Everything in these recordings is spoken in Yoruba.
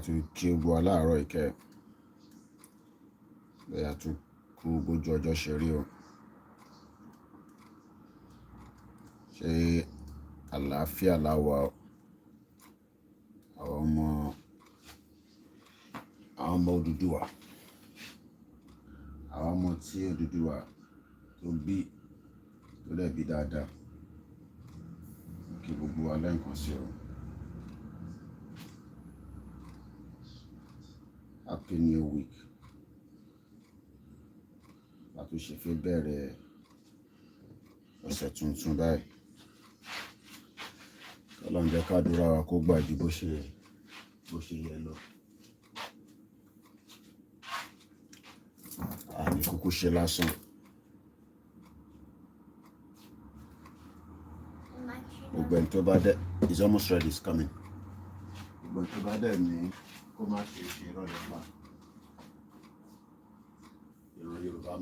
tún kí gbogbo aláàárọ̀ ìkẹ́ bẹ́ẹ̀ a tún kú bójú ọjọ́ ṣe rí o. Ṣé àlàáfíà la wà o? Àwọn ọmọ Odùduwà, àwọn ọmọ tí Odùduwà tó bí tó dẹ̀ bí dáadáa, kí gbogbo wa lẹ́ǹkan sí o. Happy New Week. A tún ṣe fẹ́ bẹ̀rẹ̀ ọ̀sẹ̀ tuntun báyìí. Ọlọ́run jẹ́ ká àdúrà wa kó gbà ju bó ṣe yẹ lọ. Àní kúkú ṣe lásán. Gbogbo ẹni tó bá dẹ̀, it's almost ready, it's coming. Gbogbo ẹni tó bá dẹ̀ ní kó má ṣe ìrọ̀lẹ́ pa. Ìran Yorùbá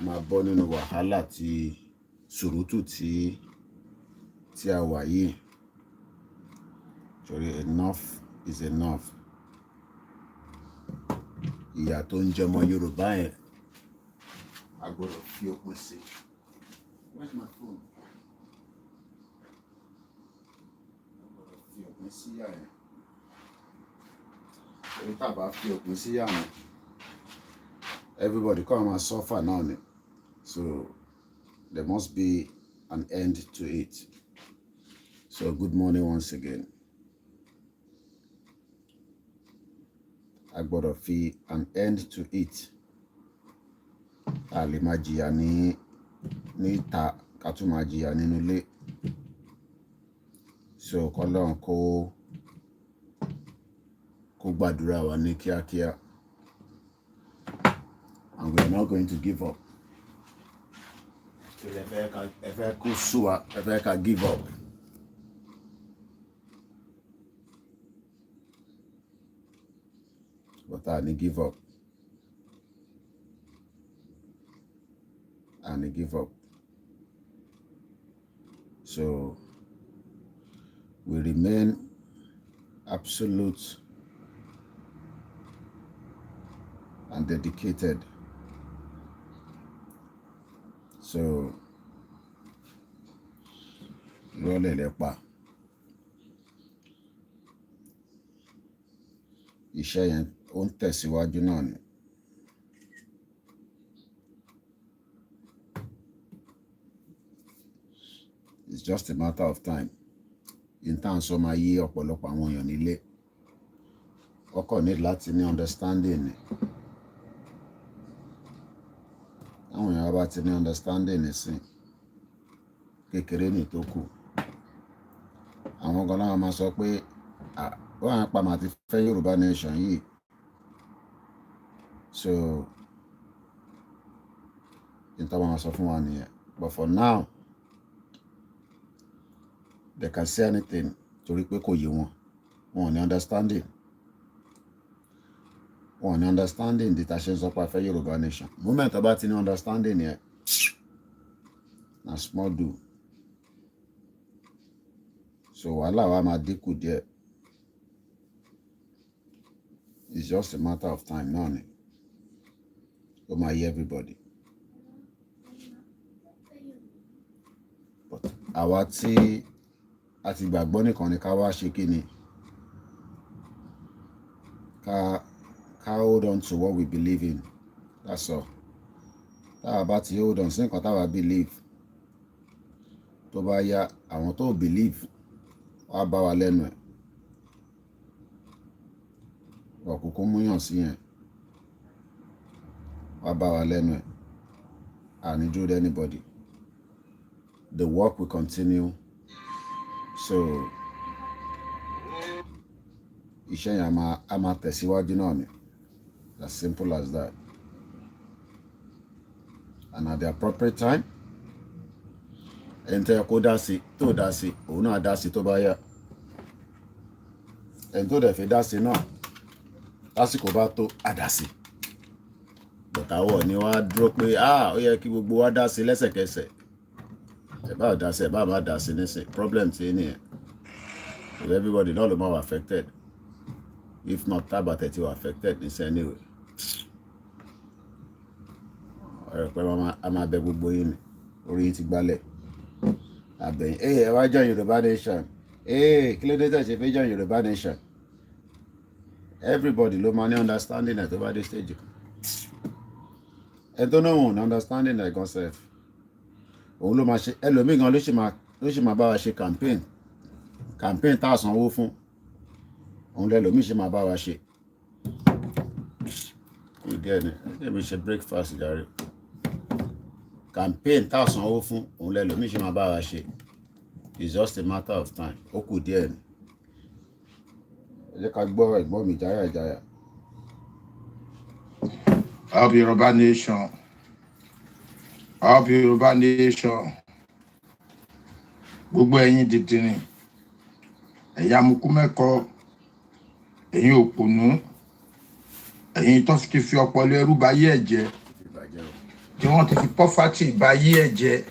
máa bọ́ nínú wàhálà tí sùrùtù tí a wà yìí. Torí enough is enough. Ìyà tó ń jẹmọ́ Yorùbá yẹn a gbọ́dọ̀ fi òpin sí. Where's my phone? A gbọ́dọ̀ fi òpin sí ìyà yẹn. Torí tá bá fi òpin sí ìyà yẹn, everybody come and suffer now ni. So there must be an end to it. So good morning once again. A gbọ́dọ̀ fi an end to it. A lè máa jìyà ní ìta ká tún máa jìyà nínú ilé. So k'Ọlọ́run kó gbàdúrà wa ní kíákíá. And we are not going to give up. So ẹ fẹ́ kó sú wa, ẹ fẹ́ ká give up. But I need give up. I need give up. So we remain absolute and dedicated. So lọ́lẹ̀ lẹ́pa. Iṣẹ́ yẹn ó ń tẹ̀síwájú náà ni. It's just a matter of time. In terms sọ máa yé ọ̀pọ̀lọpọ̀ àwọn èèyàn nílé. Ọkọ̀ ní láti ní understanding ni. Àwọn èèyàn bá ti ní understanding nísìn kékeré ní tó kù. Àwọn gan láwọn máa sọ pé wọ́n á pa màá ti fẹ́ Yoruba Nation yìí. So ìtọ́ máa sọ fún wa nìyẹn. But for now, they can say anything torí pé kò yé wọn. Wọn ò ní understanding. Wọn ò ní understanding di ta ṣe ń sọ pé a fẹ́ Yoruba Nation. Moment tó bá ti ní understanding yẹn, na small do. So wàhálà wa máa dínkù díẹ̀. It's just a matter of time náà ni. Ó máa yé everybody. But àwa tí a ti gbàgbọ́ nìkan ni ká wá ṣe kí ni? Ká hold on to what we believe in. That's all. Táwa bá ti hold on sí nǹkan táwa believe. Tó bá yá àwọn tó believe wá bá wa lẹ́nu ẹ̀. Ọ̀kùnkùn múyàn sí yẹn. Wá bá wa lẹ́nu ẹ̀. I need to do anybody. The work will continue. So iṣẹ́ yẹn a máa tẹ̀síwájú náà ni. As simple as that. And at the appropriate time, ẹni tẹ́ kó dá sí tó dá sí òun náà dá sí tó bá yá. Ẹni tó dẹ̀ fi dá sí náà lásìkò bá tó á dá sí. Bọ̀tàwọ̀ ni wá dúró pé ó yẹ kí gbogbo wa dá sí lẹ́sẹ̀kẹsẹ̀. Ẹ bá dá sí ẹ bá má dá sí nísìn problem tí nìyẹn. If everybody not the more affected. If not about it, you affected in any way. I'm a beg boy oriented ballet. I beg, hey, I join Yoruba Nation. Hey, clear data, if you join Yoruba Nation. Everybody, low money understanding at over this stage. I don't know, understanding like yourself. Òun ló máa ṣe ẹlòmíì gan ló ṣe máa bá wa ṣe campaign tá a sanwó fún òun lẹlòmíì ṣe máa bá wa ṣe ìdí ẹni ẹbí ṣe breakfast jàre campaign tá a sanwó fún òun lẹlòmíì ṣe máa bá wa ṣe it's just a matter of time ó kù díẹ̀ ni ẹ jẹ́ ká gbọ́ ẹ̀gbọ́n mi jáyà. Of Yoruba Nation. Of Yoruba Nation. Gbogbo ẹ̀yin dìdìrín. Ẹ̀yin amukumẹ́kọ. Ẹ̀yin òpònú. Ẹ̀yin tó ti fi ọpọlọ ẹrú ba yé ẹ̀jẹ̀. Tí wọ́n ti fi poverty ba yé ẹ̀jẹ̀.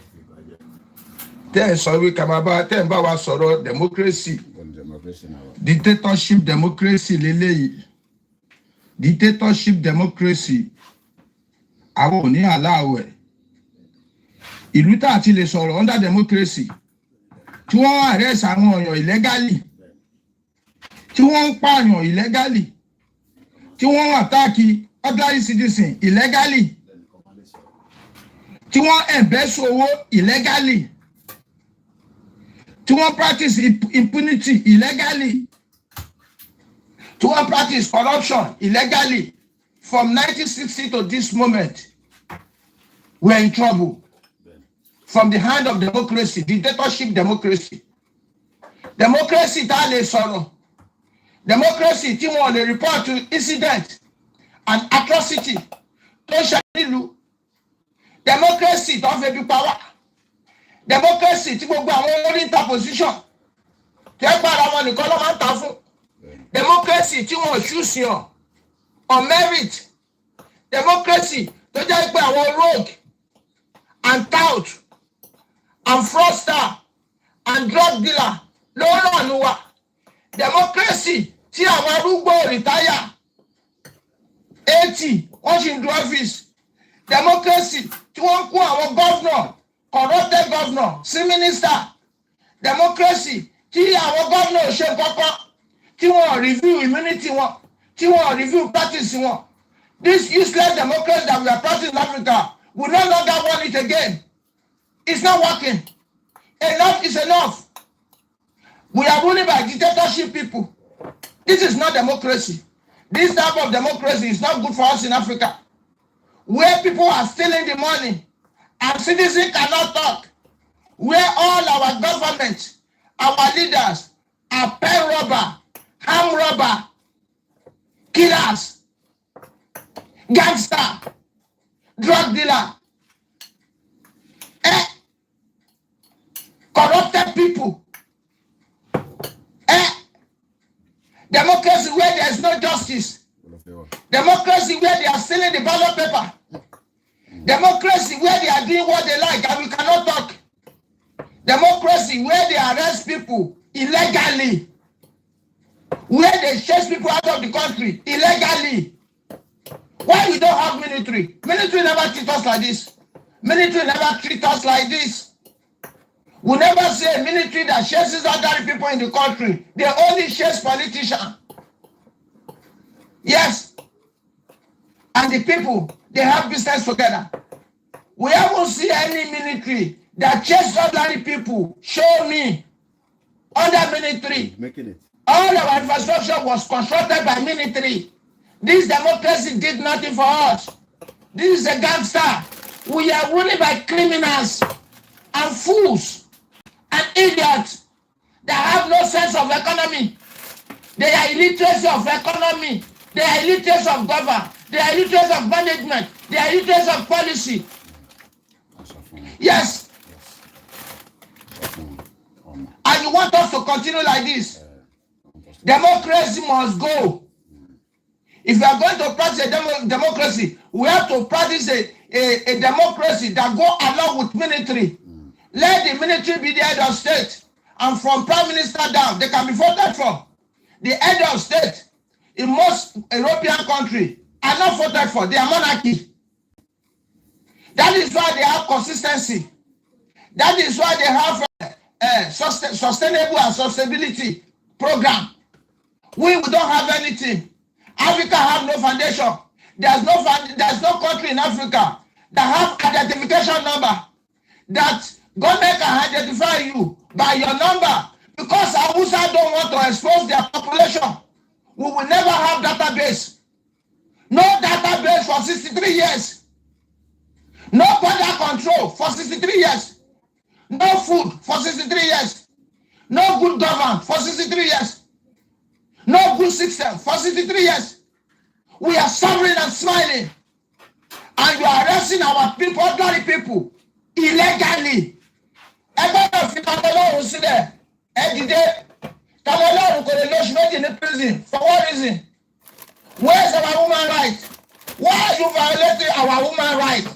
Tẹ́ ẹ sọ wí ká máa bá tẹ́ ẹ bá wa sọ̀rọ̀ democracy. Dictatorship democracy lélẹ́yìí. Dictatorship democracy. Àwọn ò ní aláwẹ̀. Ìlú tá a ti lè sọ̀rọ̀ under democracy. Tí wọ́n arrest àwọn èèyàn illegally. Tí wọ́n ń pààyàn illegally. Tí wọ́n attack ordinary citizen illegally. Tí wọ́n embezzle owó illegally. Tí wọ́n practice impunity illegally. Tí wọ́n practice corruption illegally. From 1960 to this moment, we're in trouble. From the hand of democracy, dictatorship democracy. Democracy tá lè sọ̀rọ̀. Democracy tí wọ́n lè report to incident and atrocity tó ṣe nílùú. Democracy tó fẹ́ bí power. Democracy tí gbogbo àwọn orí interposition. Tí ẹ gbára wọn nìkan ló máa ń ta fún. Democracy tí wọ́n choose yàn. On merit, democracy tó jẹ́ pé àwọn rogue and tout and fraudster and drug dealer ló ràn ní wa. Democracy tí àwọn arúgbó retire 80 wọ́n ṣì ń do office. Democracy tí wọ́n kó àwọn governor corrupted governor sí minister. Democracy tí àwọn governor ṣe kọ́kọ́ tí wọ́n review immunity wọn. Tí wọ́n review practice wọn. This useless democracy that we are practicing in Africa, we no longer want it again. It's not working. Enough is enough. We are ruling by dictatorship people. This is not democracy. This type of democracy is not good for us in Africa. Where people are stealing the money and citizens cannot talk. Where all our government, our leaders are pen robber, arm robber, killers, gangster, drug dealer, corrupted people. Democracy where there is no justice. Democracy where they are stealing the ballot paper. Democracy where they are doing what they like and we cannot talk. Democracy where they arrest people illegally. Where they chase people out of the country illegally. Why we don't have military? Military never treat us like this. Military never treat us like this. We never say military that chases other people in the country. They only chase politicians. Yes. And the people, they have business together. We haven't seen any military that chases ordinary people. Show me. Under military. Making it. All our infrastructure was constructed by military. This democracy did nothing for us. This is a gangster. We are ruled by criminals and fools and idiots that have no sense of economy. They are illiteracy of economy. They are illiteracy of government. They are illiteracy of management. They are illiteracy of policy. Yes. And you want us to continue like this? Democracy must go. If we are going to practice a democracy, we have to practice a democracy that go along with military. Let the military be the head of state and from prime minister down, they can be voted for. The head of state in most European countries are not voted for. They are monarchy. That is why they have consistency. That is why they have sustainable and sustainability program. We don't have anything. Africa have no foundation. There's no country in Africa that have identification number that government can identify you by your number, because Hausa don't want to expose their population. We will never have database. No database for 63 years. No border control for 63 years. No food for 63 years. No good government for 63 years. No good system for 63 years. We are suffering and smiling. And you are arresting our people, ordinary people, illegally. Everybody fi Tamalorun sílẹ̀. Ejide Tamalorun kò lè lóṣù méjì ní prison. For what reason? Where is our human right? Why are you violating our human right?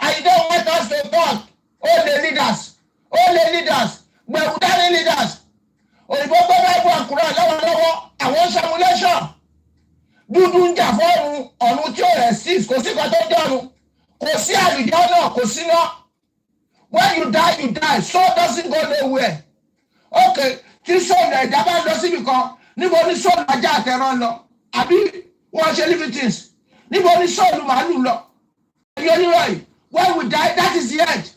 And you don't want us to talk. All the leaders. But without any leaders. Òyìnbó tó bá ibú àkùrọ̀ lọ́wọ́lọ́wọ́ àwọn simulation. Dúdú ń jà fọ́ọ̀rùn ọ̀run tí ó resist. Kò sí kan tó dọ̀run. Kò sí àlùjọ náà, kò sí náà. When you die, you die. Soul doesn't go nowhere. Okay, tí soul ẹ̀dá bá lọ síbi kan, níbo ni soul ajá àtẹ̀rán lọ? Àbí wọ́n ṣe living things? Níbo ni soul màálù lọ? When we die, that is the end.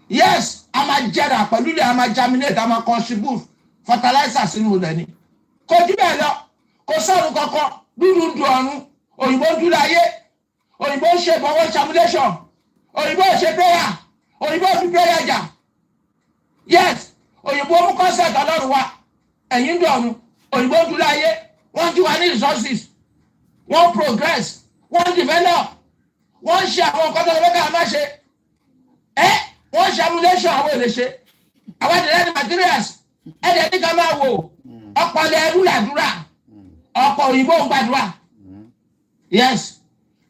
Yes, a máa jẹrà pẹ̀lú ilẹ̀, a máa germinate, a máa contribute fertilizer sínú ilẹ̀ ni. Kò jù bẹ́ẹ̀ lọ, kò sọ̀rọ̀ kankan, dúdú ń du ọ̀run, òyìnbó ń dúró ayé, òyìnbó ń ṣe ìbọ̀wọ́ simulation, òyìnbó ń ṣe prayer, òyìnbó ń fi prayer jà. Yes, òyìnbó mú concept ọlọ́run wa, ẹ̀yìn ń du ọ̀run, òyìnbó ń dúró ayé, wọ́n jí wa ní resources, wọ́n progress, wọ́n develop, wọ́n ṣe àwọn nǹkan tó lọ́wọ́ ká má ṣe. Wọ́n ṣe simulation àwọn èlé ṣe. Àwọn ìdílé ní materials, ẹ̀dẹ̀ ní ká máa wò, ọ̀pọ̀lọ ẹrú làdúrà, ọ̀pọ̀ òyìnbó ń gbàdúrà. Yes,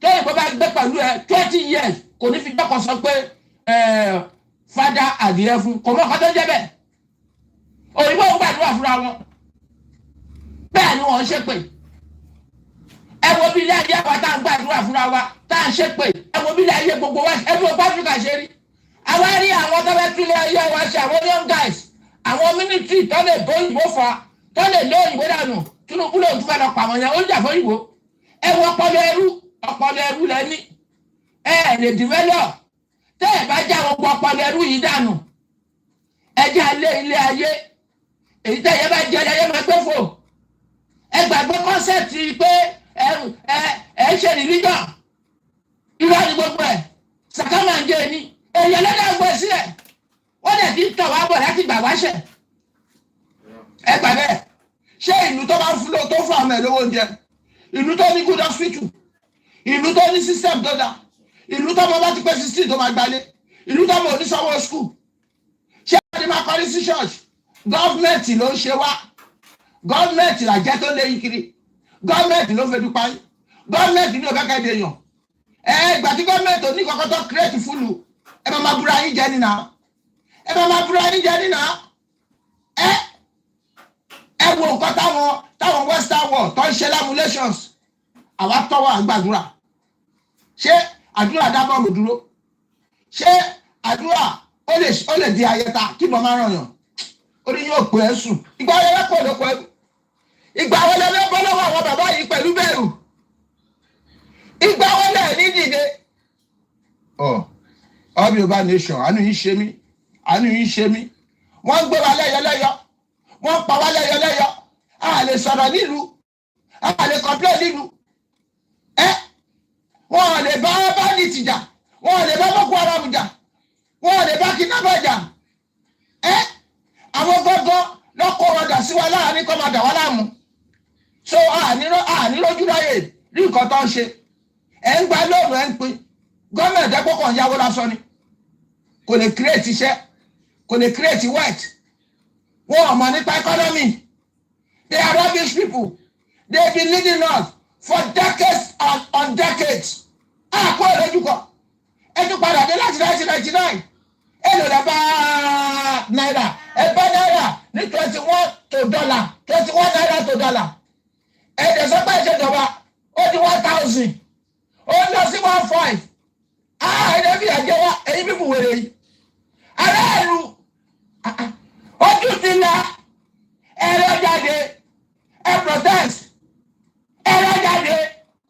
tó òyìnbó bá gbé pẹ̀lú ẹ 20 years, kò ní fi gbọ́kàn sọ pé fada adìyẹ fún, kò mọ̀ ọ̀kan tó jẹ́ bẹ́ẹ̀. Òyìnbó ń gbàdúrà fúnra wọn. Bẹ́ẹ̀ ni wọ́n ṣe pé. Ẹ wo bí ilé ayé wa tá à ń gbàdúrà fúnra wa, tá à ń ṣe pé. Ẹ wo bí ilé ayé gbogbo wa, ẹ bí o bá Áfíríkà ṣe rí. Àwa rí àwọn tó fẹ́ tún ilé ayé wa ṣe, àwọn young guys, àwọn military tó lè bó òyìnbó fa, tó lè lé òyìnbó dànù, Tinubu ló tún fẹ́ lọ pa àwọn yẹn, ó ń jà fún òyìnbó. Ẹ wo ọpọlọ ẹrú lẹ́ni. Ẹ lè develop. Tẹ́ ẹ bá já gbogbo ọpọlọ ẹrú yìí dànù. Ẹ já lé ilé ayé. Èyí tẹ́ ẹ bá jẹ́ ayé máa gbé fò. Ẹ gbàgbé concept pé ẹ ṣe religion. Irọ́ ni gbogbo ẹ̀. Sàkámà ń jẹ́ ni. Èèyàn lọ́dọ̀ gbé sílẹ̀. Wọ́n dẹ̀ ti tọ̀ wá bọ̀ láti gbà wáṣẹ̀. Ẹ gbà bẹ́ẹ̀. Ṣé ìlú tó bá ń fún tó fún àmọ́ ẹ̀ lówó oúnjẹ? Ìlú tó ní good hospital? Ìlú tó ní system tó dáa? Ìlú tó mọ bá ti pẹ́ 16 tó máa gbalé? Ìlú tó mọ oníṣòwò school? Ṣé wọ́n ti máa kọrí sí church? Gọ́ọ̀mẹ̀ntì ló ń ṣe wá. Gọ́ọ̀mẹ̀ntì làjẹ́ tó lé yín kiri. Gọ́ọ̀mẹ̀ntì ló fẹ́ dúpá yín. Gọ́ọ̀mẹ̀ntì ní òkè kẹ́kẹ́ èèyàn. Ìgbà tí gọ́ọ̀mẹ̀ntì ò ní kọ́kọ́ tó create fúlù. Ẹ máa búra yín jẹ nínà. Ẹ máa búra yín jẹ nínà. Ẹ wo nǹkan táwọn western world tó ń ṣe lamulations. Àwa tọ́wọ́ àgbàdúrà. Ṣé àdúrà dá bọ́ọ̀mù dúró? Ṣé àdúrà ó lè di ayẹta kí mo máa ràn yàn? Orí yóò pè é sùn. Ìgbà wo lẹ pọ̀ lóko ẹrú? Ìgbà wo lẹ bọ́ lọ́wọ́ àwọn bàbá yìí pẹ̀lú bẹ̀rù? Ìgbà wo lẹ ní dìde? Yoruba Nation, àánú yín ṣe mí, àánú yín ṣe mí. Wọ́n gbé wa lẹ́yọlẹ́yọ, wọ́n pa wá lẹ́yọlẹ́yọ. A lè sọ̀rọ̀ nílùú, a lè complain nílùú. Wọ́n lè bá bandit jà, wọ́n lè bá Boko Haram jà, wọ́n lè bá kidnapper jà. Àwọn gọ́gọ́ lọ́kọ̀ ọ̀dà sí wa láàrin kọ́ máa dà wá láàmú. So ànírójú ráyè rí nǹkan tó ń ṣe. Ẹ ń gba lóòrùn ẹ ń pín. Gọ́ọ̀mẹ̀ntì ẹ̀pọ̀ kan yáwó lásán ni. Kò lè create iṣẹ́, kò lè create wealth. Wọ́n ò mọ̀ nípa economy. They are rubbish people. They have been leading us for decades on decades. Àpò ìrẹ́jú kan. Ẹ tún padà dé láti 1999. Èlò lẹ bá náírà. ẹ bá náírà ní 21 to dollar 21 naira to dollar ẹ̀ẹ́dẹ̀ sọ pé ìṣèjọba ó di 1000 ó lọ sí 15 ẹ̀ẹ́dẹ̀ bí àjẹ́ wa èyí bí wèrè yìí aráàlú ojú ti la ẹ̀rọ jáde ẹ protest ẹ̀rọ jáde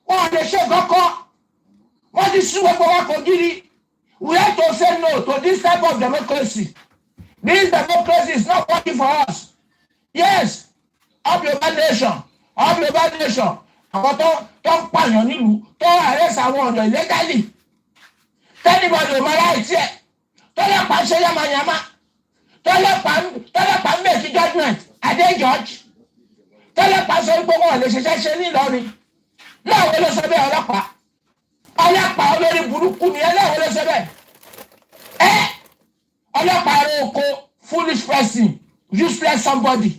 wọn lè ṣe kọ́kọ́ wọ́n ti sún gbogbo wa kò gírí. We have to say no to this type of democracy. This democracy is not working for us. Yes, Yoruba Nation, Yoruba Nation. Àwọn tó ń pààyàn nílùú tó arrest àwọn ọ̀dọ́ illegally. Tẹ́nibọ̀dì ò máa láì tiẹ̀. Tọ́lọ́pàá ṣe yamayama. Tọ́lọ́pàá ń make judgment. Adé judge. Tọ́lọ́pàá sọ pé wọn ò lè ṣiṣẹ́ ṣe ní Ìlọrin. Láwọn ló sọ bẹ́ẹ̀ ọlọ́pàá. Ọlọ́pàá olórí burúkú ni ẹlẹ́wọ̀n ló ṣe bẹ́ẹ̀. Ọlọ́pàá rẹ̀ oko foolish person useless somebody.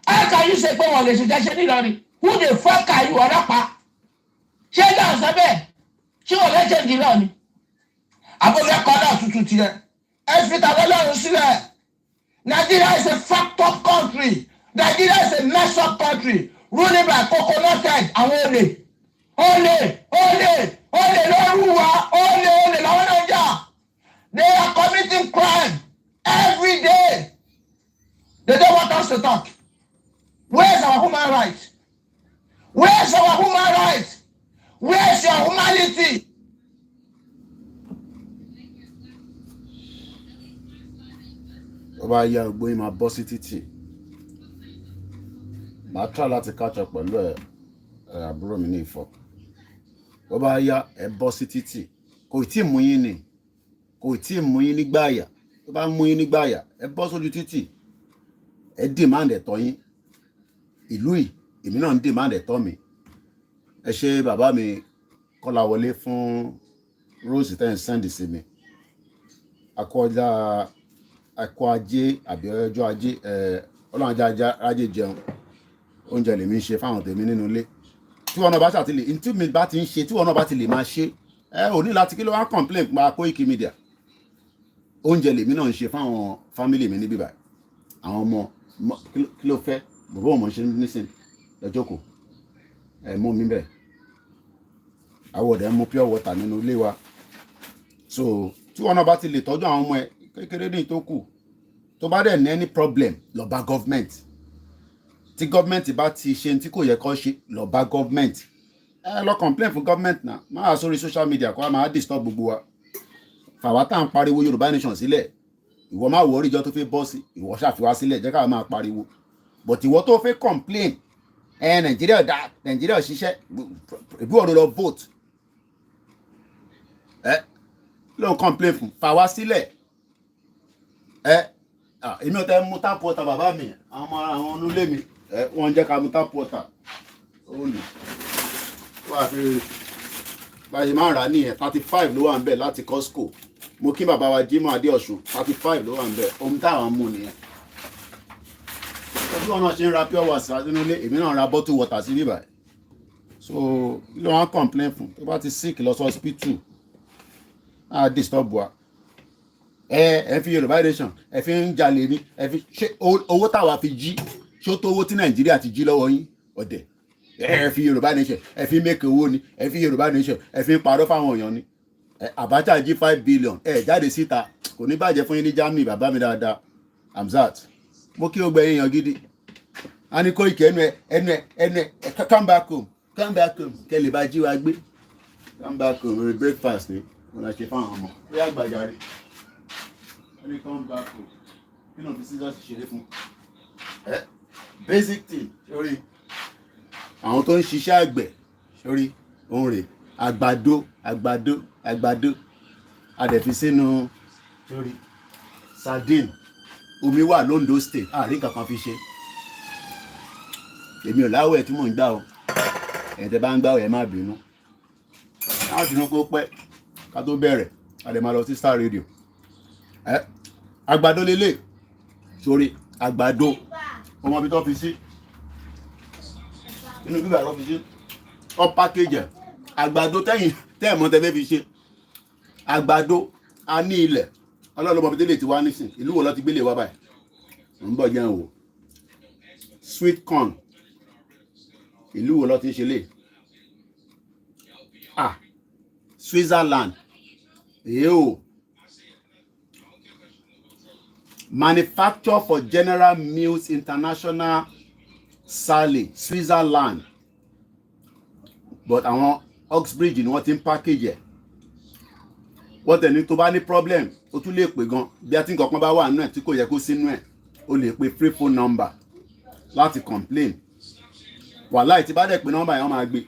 How can you say pé wọ́n lè ṣiṣẹ́ ṣe nílọrin? Who the fuck are you ọlọ́pàá? Ṣé náà sọ bẹ́ẹ̀? Ṣé wọ́n fẹ́ ṣe jìnnà ni? Àbúrò ẹ̀kọ́ náà tuntun tiẹ̀. Ẹ fi tàwọn ọlọ́run sílẹ̀. Nigeria is a fucked up country. Nigeria is a messed up country. Ruling by coconut head àwọn olè. Olè lóru wa, olè làwọn náà jà. They are committing crime every day. They don't want us to talk. Where's our human rights? Where's our human rights? Where's your humanity? Ó bá yá gbogbo yín máa bọ́ sí títì. Màá try láti catch up pẹ̀lú àbúrò mi ní Ifọ̀. Ó bá yá ẹ bọ́ sí títì. Kò tí ì mú yín ni. Kò tí ì mú yín nígbà àyà. Tó bá mú yín nígbà àyà, ẹ bọ́ sójú títì. Ẹ demand ẹ̀tọ́ yín. Ìlú yìí, èmi náà ń demand ẹ̀tọ́ mi. Ẹ ṣé bàbá mi Kọ́láwọlé fún Rose tẹ́ ń send sí mi. Akọ ajé àbí ọjọ́ ajé Ọlọ́run ajé jẹun. Oúnjẹ lèmi ń ṣe fáwọn tèmi nínú ilé. Tí wọn náà bá ṣàtìlè tí mi bá ti ń ṣe tí wọn náà bá ti lè máa ṣe ò ní láti kí ló wá complain pa KOIKIMEDIA. Oúnjẹ lèmi náà ń ṣe fáwọn family mi níbí báyìí. Àwọn ọmọ kí ló fẹ́ bàbá ọmọ ṣe nísìn lọ́jọ́ kò mú mi bẹ́ẹ̀. Àwọn ọ̀dẹ̀ mú pure water nínú ilé wa. So tí wọn náà bá ti lè tọ́jú àwọn ọmọ ẹ kékeré ní tó kù tó bá dẹ̀ ní any problem lọ bá government. Tí government bá ti ṣe tí kò yẹ kó ṣe lọ bá government. Lọ complain fún government náà máa sórí social media kó a máa disturb gbogbo wa. Fàwa tá à ń pariwo Yoruba Nation sílẹ̀ ìwọ máa wọ oríjọ tó fẹ́ bọ́ sí ìwọ ṣàfiwá sílẹ̀ jẹ́ ká máa pariwo but ìwọ tó fẹ́ complain Nàìjíríà dá Nàìjíríà ṣiṣẹ́ ìbí ọ̀rọ̀ lọ vote ló ń complain fún fàwa sílẹ̀ èmi ò tẹ́ mú tap water bàbá mi àwọn onúlé mi wọ́n jẹ́ ká mú tap water ó ní wà fi báyìí máa rà nìyẹn 35 ló wà ń bẹ̀ láti Costco mo kí bàbá wa Jimoh Adéọ̀ṣun 35 ló wà ń bẹ̀ ohun táwọn mú nìyẹn ojú ọ̀nà ṣe ń ra pure water sínú ilé èmi náà ra bottle water sí bíbà so ló wọ́n complain fún tó bá ti sick lọ sí hospital á disturb wa ẹ fi Yorùbá Nation ẹ fi ń jalè ní ẹ fi ṣe owó táwa fi jí ṣó tó owó tí Nàìjíríà ti jí lọ́wọ́ yín ọ̀dẹ̀ ẹ fi Yorùbá Nation ẹ fi make owó ni ẹ fi Yorùbá Nation ẹ fi parọ́ fáwọn èèyàn ni Abacha jí 5 billion jáde síta kò ní bàjẹ́ fún yín ní Germany bàbá mi dáadáa Hamzat mo kí o gbẹ èèyàn gidi a ní Koiki ẹnu ẹ come back home kẹ lè bá jí wa gbé come back home lórí breakfast ni wọn la ṣe fáwọn ọmọ ó yá gbàjáre wọn ní come back home kí náà fi scissors ṣeré fún basic thing sórí àwọn tó ń ṣiṣẹ́ àgbẹ̀ sórí ohun rẹ̀ àgbàdo adẹ̀fi sínú sórí sardine omi wà l'Ondo state àárín kankan fi ṣe èmi ò láwẹ̀ tí mò ń gbà o ẹ̀ẹ́dẹ̀ bá ń gbà ẹ̀ má bínú kó pẹ́ ká tó bẹ̀rẹ̀ a lè máa lọ sí Star Radio àgbàdo lélẹ̀ sórí àgbàdo ọmọ bí tó fi sí inú bíbà lọ fi sí ọ pákéjì àgbàdo tẹ́yìn tẹ́ẹ̀mọ́ tẹ́fẹ́ fi ṣe àgbàdo a ní ilẹ̀ ọlọ́run ọmọ bídélé ti wá nísìn ìlú wo ló ti gbélé wá báyìí ń bọ̀ jẹun wò sweet corn ìlú wo ló ti ń ṣe lè Switzerland èyí manufacture for General Mills International Sale Switzerland but àwọn Oxbridge ni wọ́n ti ń package ẹ̀ wọ́n tẹ̀ ní tó bá ní problem o tún lè pè gan bí a ti ń kọ̀ọ̀kan bá wà nínú ẹ̀ tí kò yẹ kó sínú ẹ̀ o lè pe free phone number láti complain wàláì tí bá dẹ̀ pé nọ́mbà yẹn wọ́n máa gbé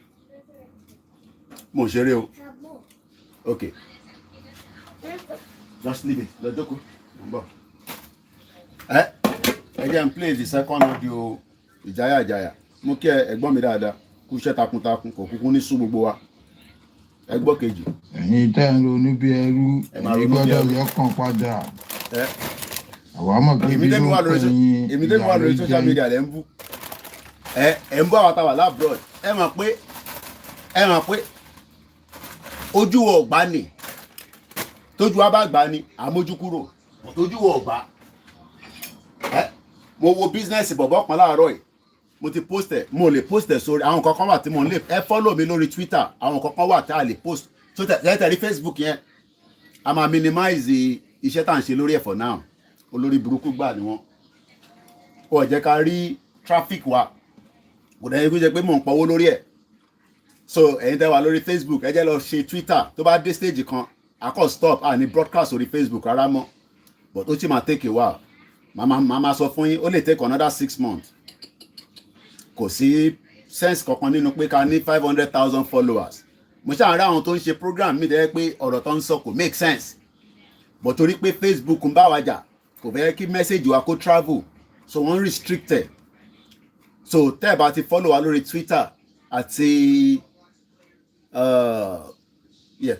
mo ṣeré o okay just leave it lọ jókòó number ẹ jẹ́ n play the second audio ìjáyà mú kí ẹ̀gbọ́n mi dáadáa kú iṣẹ́ takuntakun kò kúkú ní sú gbogbo wa ẹgbọ́ kejì. ẹ̀yin tẹ́ ń ronú bí ẹrú ẹ̀yin gbọ́dọ̀ yọkàn padà àwa mọ̀ pé bí ló ń pè yín èmi tẹ́mi wà lórí social media lẹ́ ń bú ẹ̀ ń bú àwọn táwà lábroad ẹ mọ̀ pé ojú wo ọ̀gbá ni tójú wa bá gbà ni àmójú kúrò tójú wo ọ̀gbá mo wo business bọ̀bọ̀ kan láàárọ̀ yìí mo ti post ẹ̀ mo lè post ẹ̀ sórí àwọn kankan wà tí mo lè ẹ follow mi lórí Twitter àwọn kankan wà tí a lè post so tẹ̀lé Facebook yẹn a máa minimize iṣẹ́ tá à ń ṣe lórí ẹ̀ for now olórí burúkú gbà ni wọ́n ó jẹ́ ká rí traffic wa kò dẹ́yìn kó jẹ́ pé mò ń pọ̀wó lórí ẹ̀ so ẹ̀yin tẹ́ wà lórí Facebook ẹ jẹ́ lọ ṣe Twitter tó bá dé stage kan a kò stop a ní broadcast orí Facebook rárá mọ́ but ó ti máa take a while màmá sọ fún yín ó lè take another 6 months kò sí sense kankan nínú pé ká ní 500,000 followers mo ṣáà rí àwọn tó ń ṣe program mi dẹ́ pé ọ̀rọ̀ tó ń sọ kò make sense but torí pé Facebook ń bá wa jà kò fẹ́ kí message wa kó travel so wọ́n restricted so tẹ́ ẹ̀ bá ti follow wa lórí Twitter àti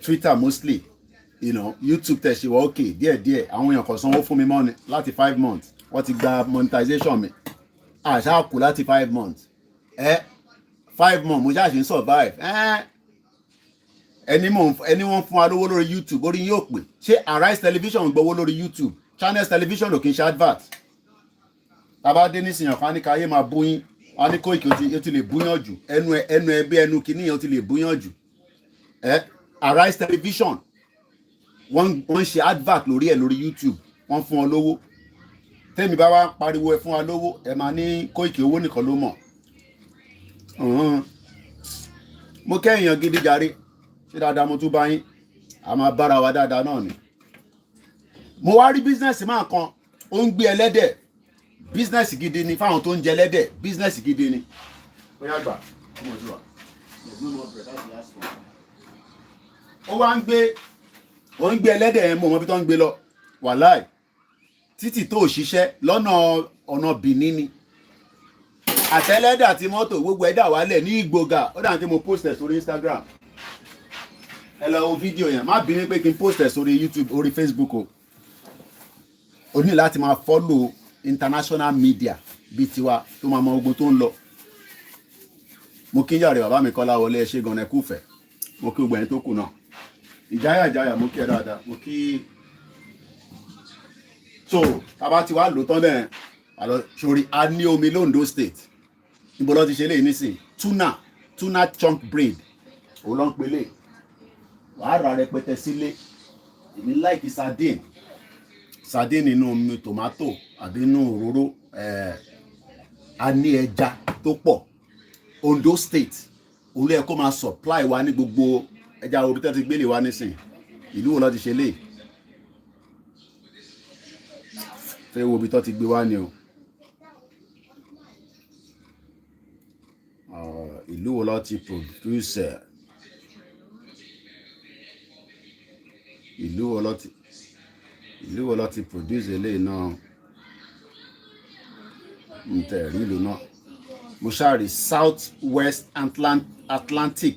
Twitter mostly YouTube tẹ̀ ṣe wá okay díẹ̀díẹ̀ àwọn èèyàn kan sanwó fún mi mọ́ ni láti 5 months wọ́n ti gba monetization mi àṣà kù láti 5 months 5 months mo ṣáà ṣe ń survive ẹni wọ́n fún wa lówó lórí YouTube orí yóò pè ṣé Arise television gbowó lórí YouTube Channels television ò kí n ṣe advert tàbá dé nísìnyàn kan ní káyé máa búyín wọn ní Koiki ó ti lè búyàn jù ẹnu ẹbí ẹnu kìíní ó ti lè búyàn jù Arise television wọ́n ṣe advert lórí ẹ̀ lórí YouTube wọ́n fún wọn lówó tẹ́mi bá wá pariwo ẹ fún wa lówó ẹ máa ní Koiki owó nìkan ló mọ̀ mo kẹ́yìn gidi jàre ṣé dáadáa mo tún bá yín a máa bára wa dáadáa náà ni mo wá rí business máa kan ó ń gbé ẹlẹ́dẹ̀ business gidi ni fáwọn tó ń jẹ ẹlẹ́dẹ̀ business gidi ni bóyá gbà ó wá ń gbé ẹlẹ́dẹ̀ yẹn mọ̀ bí tó ń gbé lọ wàláì títì tó ṣiṣẹ́ lọ́nà ọ̀nà Benin ni àtẹlẹ́dẹ̀ àti mọ́tò gbogbo ẹ̀dà wálẹ̀ ní Ìgbòga ó dà ní kí mo post ẹ̀ sórí Instagram ẹ lọ wo fídíò yẹn má bínú pé kí n post ẹ̀ sórí YouTube orí Facebook o ní láti máa follow international media bíi tiwa tó máa mọ ogun tó ń lọ mo kí yàrá bàbá mi Kọ́lá wọlé ṣe gan ẹkúfẹ́ mo kí gbogbo ẹni tó kù náà ìjáyà mo kí ẹ dáadáa mo kí so tàbá ti wá lò tán bẹ́ẹ̀ àlọ́ sórí a ní omi l'Ondo State níbo lọ́ ti ṣe léyìí nísìn tuna chunk bread òun ló ń pelé wàá ra rẹpẹtẹ sílé èmi láìkí sardine nínú omi tomato àbí inú òróró a ní ẹja tó pọ̀ Ondo State olú ẹ̀ kó máa supply wa ní gbogbo ẹja orí tẹ́ ti gbélé wa nísìn ìlú wo lọ́ ti ṣe léyìí fẹ́ wo bí tó ti gbé wá ni o ìlú wo ló ti produce ìlú wo ló ti produce eléyìí náà ń tẹ̀ rí ìlú náà mo ṣáàrí South West Atlantic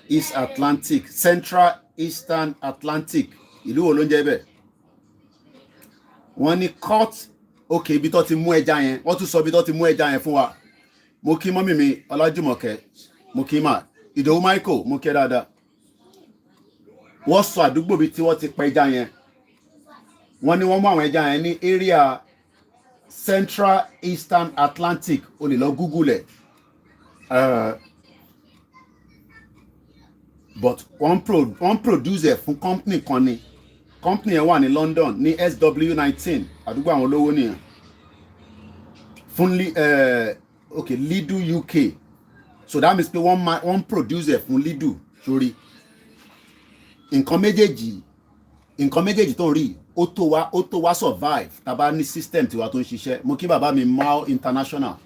East Atlantic Central Eastern Atlantic ìlú wo ló ń jẹ́ bẹ́ẹ̀ wọ́n ní court òkè ibi tó ti mú ẹja yẹn wọ́n tún sọ ibi tó ti mú ẹja yẹn fún wa mo kí mọ́mì mi Ọlájùmọ̀kẹ́ mo kí mà Ìdòwú Michael mo kí dáadáa wọ́n sọ àdúgbò bíi tí wọ́n ti pa ẹja yẹn, wọ́n ní wọ́n mú àwọn ẹja yẹn ní area Central Eastern Atlantic, o lè lọ Google ẹ̀. But wọ́n produce ẹ̀ fún company kan ni, company yẹn wà ní London ní SW19 àdúgbò àwọn olówó nìyẹn, fún okay Lidl UK, so that means pé wọ́n produce ẹ̀ fún Lidl. Sórí nǹkan méjèèjì tó ń rí ó tó wá survive tá bá ní system tiwa tó ń ṣiṣẹ́. Mo kí bàbá mi Mao International.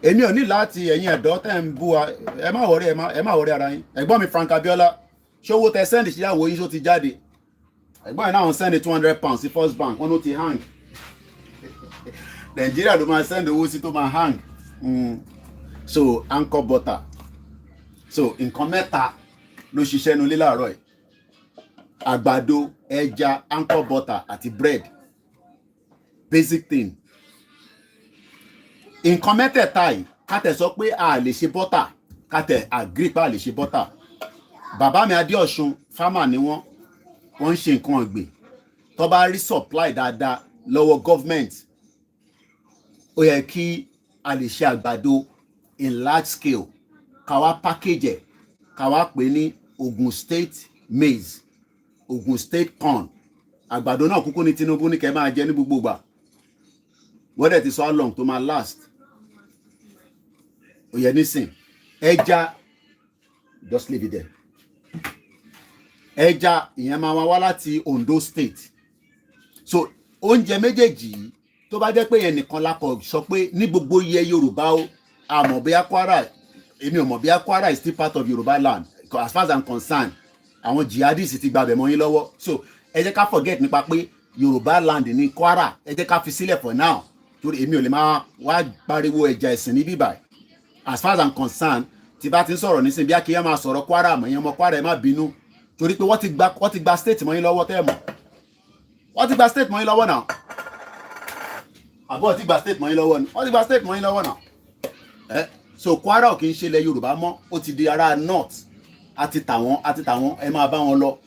Èmi ò ní láti ẹ̀yin ẹ̀dọ́ tẹ́ ń bú wa, ẹ má wọrí ara yín. Ẹ̀gbọ́n mi Frank Abiola, ṣé owó tẹ send síyàwó yín ṣó ti jáde? Ẹ̀gbọ́n yìí náà send £200 sí First Bank, wọ́n ló ti hang. Nàìjíríà ló máa send owó sí tó máa hang. So anchor butter, so nǹkan mẹ́ta ló ṣiṣẹ́ nulẹ̀ láàárọ̀ yìí: àgbàdo, ẹja, anchor butter àti bread. Basic thing. Nǹkan mẹ́tẹ̀ẹ̀ta yìí ká tẹ̀ sọ pé a lè ṣe butter, ká tẹ̀ agree pé a lè ṣe butter. Bàbá mi Adéọ̀ṣun farmer ni wọ́n ń ṣe nǹkan ọ̀gbìn. Tó bá rí supply dáadáa lọ́wọ́ government, ó yẹ kí a lè ṣe àgbàdo in large scale, ká wá package ẹ̀, ká wá pè ní Ogun State maize, Ogun State corn. Àgbàdo náà kúkú ní Tinubu ní kẹ́ máa jẹ ní gbogbo ìgbà. Wọ́n dẹ̀ ti sọ how long tó máa last. Ó yẹ nísìn ẹja, just leave it there. Ẹja ìyẹn máa wá láti Ondo State. So oúnjẹ méjèèjì yìí tó bá jẹ́ pé yẹn nìkan lákọ̀ sọ pé ní gbogbo iye Yorùbá ó àmọ́ bí Kwara, èmi ò mọ̀ bí Kwara is still part of Yoruba land as far as I'm concerned. Àwọn jihadists ti gbàbẹ̀ mọ́ yín lọ́wọ́. So ẹ jẹ́ ká forget nípa pé Yoruba land ní Kwara, ẹ jẹ́ ká fi sílẹ̀ for now, torí èmi ò lè máa wá pariwo ẹja ẹ̀sìn ní bíbáyìí. As far as I'm concerned, tí bá ti ń sọ̀rọ̀ nísìnyí bí akíyàn máa sọ̀rọ̀ Kwara mọ̀ yẹn ọmọ Kwara ẹ má bínú, torí pé wọ́n ti gba state mọ́ yín lọ́wọ́ tẹ́ mọ̀. Wọ́n ti gba state mọ́ yín lọ́wọ́ náà. Àbọ̀ ti gba state mọ́ yín lọ́wọ́ ni. Wọ́n ti gba state mọ́ yín lọ́wọ́ náà. So Kwara ò kì í ṣe ilẹ̀ Yorùbá mọ́, ó ti di ará north. Àti tàwọn ẹ máa bá wọn lọ.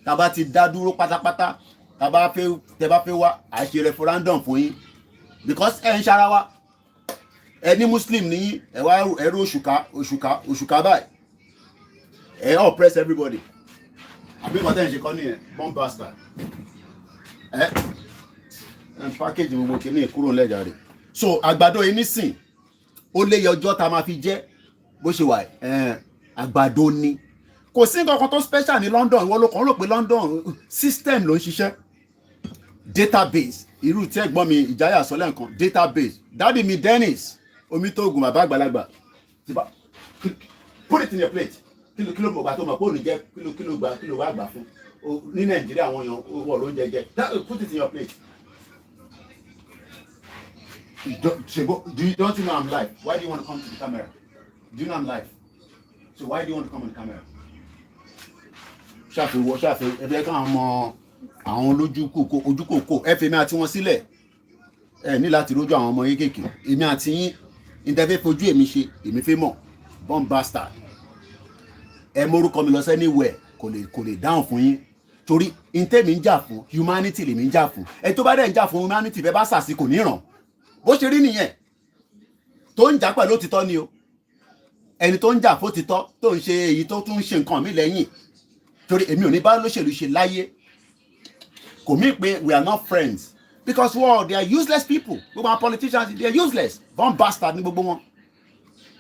Tá bá ti dá dúró pátápátá, tẹ́ bá fẹ́ wá àṣẹ referendum fún yín, because ẹ ń ṣara wa. Ẹni Muslim ní yín, ẹ wá ẹrú òṣùká báyìí. Ẹ oppress everybody. Àbí nǹkan tẹ́ ń ṣe kọ́ nìyẹn, bomb bastard. Package gbogbo kìíní kúrò lẹ́jà rẹ̀. So àgbàdo yìí nísìn ó lé ọjọ́ tá máa fi jẹ bó ṣe wà àgbàdo ni. Kò sí nǹkan kan tó special ní London, wọ́n ló kàn rò pé London system ló ń ṣiṣẹ́. Database, irú tí ẹ̀gbọ́n mi Ìjáyà sọ lẹ́ǹkan, database. Daddy mi Dennis Omitogun bàbá àgbàlagbà, put it in your plate. Kilo gbà tó mọ̀ pé òní jẹ́ kilo wá gbà fún. Ní Nàìjíríà àwọn èèyàn wọ̀ ló ń jẹ. Put it in your plate. Don't you know I'm live? Why do you want to come to the camera? Do you know I'm live? So why do you want to come on the camera? Ṣàfihàn ẹgbẹ́ kan àwọn ojú kòkó ẹ fi mi àti wọn sílẹ̀. Ẹ ní láti rójú àwọn ọmọ kéékèèké. Èmi àti yín ìtẹ́fẹ́ fojú èmi ṣe, èmi fẹ́ mọ̀. Bomb bastard. Ẹ mórúkọ mi lọ sí anywhere kò lè dáhùn fún yín. Torí ìtẹ́mi ń jà fún humanity lèmi ń jà fún. Ẹ tó bá dẹ̀ ń jà fún humanity bẹ́ẹ̀ bá sàsí kò ní ràn. Bó ṣe rí nìyẹn. Tó ń jà pẹ̀lú òtítọ́ ni o. Ẹni tó ń jà fún òtítọ́ tó ń ṣe èyí tó tún ń ṣe nǹkan mi lẹ́yìn. Torí èmi ò ní bá lóṣèlú ṣe láyé. Kò mí pé we are not friends. Because they are useless people. Gbogbo àwọn politicians, they are useless. Bomb bastard ní gbogbo wọn.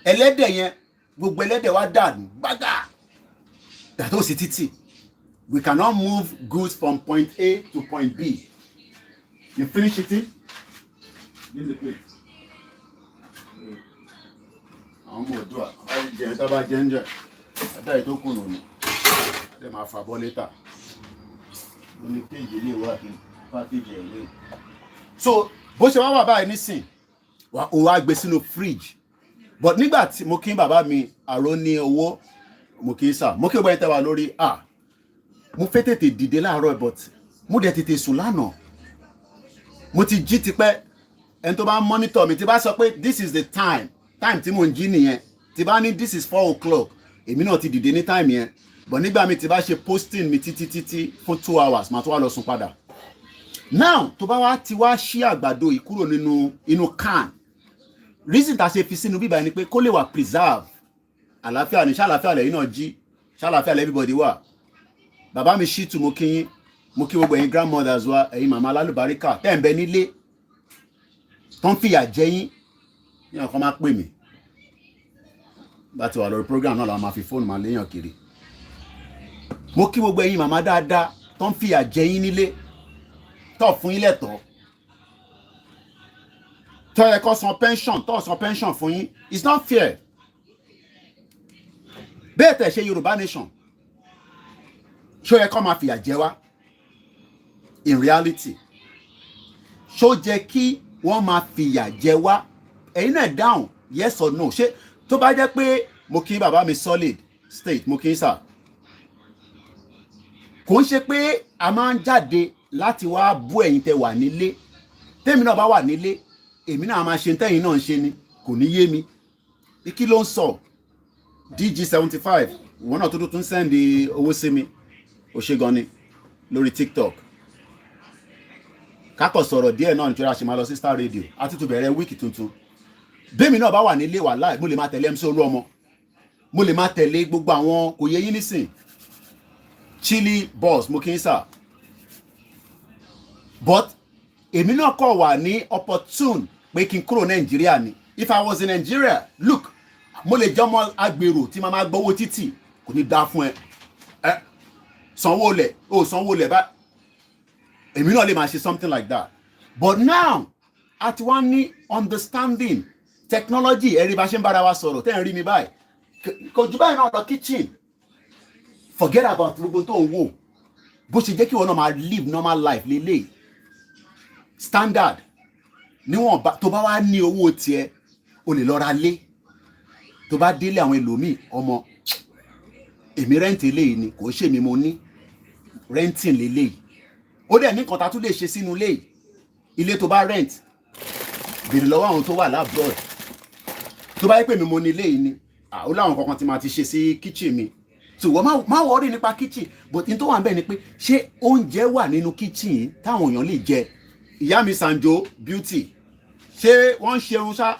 Ẹlẹ́dẹ̀ yẹn, gbogbo ẹlẹ́dẹ̀ wá dànù gbága. Dàtó sí títì. We cannot move goods from point A to point B. You finish eating? Use the plate. Àwọn ọmọ òdúrà, ẹjẹ tábà jẹ́ ń jẹ́, ẹ̀dá ètò kùnù ni, ẹ máa fàbọ́ létà. Ó ní péjì ilé wà kí pákéjì ẹ̀ lé. So, bó ṣe wá wà báyìí nísìn, ó wá gbé sínú fridge. But nígbà tí mo kí bàbá mi àrò ní owó, mo kí sà, mo kí ó bá yẹn tẹ́wà lórí, mo fẹ́ tètè dìde láàárọ̀ but mo dẹ̀ tètè sùn lánàá. Mo ti jí tipẹ́, ẹni tó bá ń monitor mi, tí bá sọ pé this is the time tí mo ń jí nìyẹn, tí bá ní this is 4 o'clock, èmi náà ti dìde ní time yẹn. but nígbà mi ti bá ṣe posting mi títí fún 2 hours màá tó wá lọ sùn padà. Now tó bá wá ti wá ṣí àgbàdo yìí kúrò inú can, reason tá ṣe fi sínú bíbá ni pé kó lè wà preserve. Àlàáfíà ni, ṣàlàáfíà lẹ́yìn náà jí, ṣàlàáfíà lẹ́ everybody wà. Bàbá mi Ṣítù mo kí yín, mo kí gbogbo ẹ̀yin grandmothers wa, ẹ̀yin màmá alálùbáríkà tẹ́ ń bẹ nílé tó ń fìyà jẹ yín, yíyan kan máa pè mí bá ti wà lórí program náà làwọn máa fi fóònù máa léyàn kiri. Mo kí gbogbo ẹ̀yin màmá dáadáa tó ń fìyà jẹ yín nílé tó fún yín lẹ́tọ̀ọ́, tó yẹ kó san pension fún yín. It's not fair. Bẹ́ẹ̀ tẹ̀ ṣe Yorùbá Nation ṣó yẹ kó máa fìyà jẹ wá in reality? Ṣó jẹ́ kí wọ́n máa fìyà jẹ wá? Ẹ̀yin náà dáhùn yes or no. Ṣé tó bá jẹ́ pé mo kí bàbá mi Solid State, mo kí sà, kò ń ṣe pé a máa ń jáde láti wá bú ẹ̀yin tẹ́ wà nílé. Tèmi náà bá wà nílé, èmi náà máa ṣe tẹ́yin náà ń ṣe ni, kò ní yé mi. Kí ló ń sọ? DG75 ìwọ náà tó tún send owó sí mi, ó ṣe gan ni lórí TikTok. Kákọ̀ sọ̀rọ̀ díẹ̀ náà nítorí a ṣe máa lọ sí Star Radio, a tún bẹ̀rẹ̀ wíìkì tuntun. Bẹ́ẹ̀mi náà bá wà nílé wà láì, mo lè máa tẹ̀lé MC Olúọmọ, mo lè máa tẹ̀lé gbogbo àwọn kò yẹ yín nísìn, Chili Boss mo kí ń sà. But èmi náà kọ̀ wà ní opportune pé kí n kúrò Nàìjíríà ni. If I was in Nigeria, look, mo lè jẹ́ ọmọ agbèrò tí màá máa gbowó títì, kò ní dá fún ẹ. Sanwó lẹ̀, ó sanwó lẹ̀ bá. Èmi náà lè máa ṣe something like that. But now, at one ní understanding technology, ẹ̀rí bá ṣe ń bára wa sọ̀rọ̀, tẹ́ ń rí mi báyìí. Kò jù báyìí náà lọ kitchen. Forget about gbogbo tó ń wò. Bó ṣe jẹ́ kí wọ́n náà máa live normal life lélẹ̀. Standard. Níwọ̀n tó bá wá ní owó tiẹ̀, o lè lọ ra lé. Tó bá délé àwọn ẹlòmíì, ọmọ, èmi rẹ́ǹtì eléyìí ni, kò ṣe mi mo ní. Renting lélẹ̀. Ó dẹ̀ ní nǹkan tá tún lè ṣe sínú ilé tó bá rent, bèrè lọ́wọ́ àwọn tó wà lábroad. Tó bá yẹ pé mi mo ní ilé yìí ni, ó láwọn kankan tí máa ti ṣe sí kitchen mi. So wọ́n má worry nípa kitchen, but in tó wà ń bẹ̀ ni pé ṣé oúnjẹ wà nínú kitchen yìí táwọn èèyàn lè jẹ? Ìyá mi Sanjo Beauty, ṣé wọ́n ń ṣerun ṣá?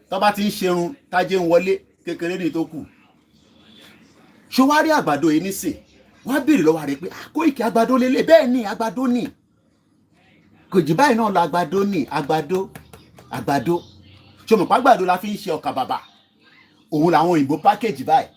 Tó bá ti ń ṣerun, tájé ń wọlé, kékeré ní tó kù. Ṣó wá rí àgbàdo yìí nísìn? Wọ́n á bèrè lọ́wọ́ rẹ̀ pé Kóìkì àgbàdo lélẹ̀. Bẹ́ẹ̀ ni àgbàdo ni. Kò jù báyìí náà lọ àgbàdo ni, àgbàdo. Ṣé mo pa àgbàdo la fi ń ṣe ọkà bàbà? Òun làwọn òyìnbó package báyìí.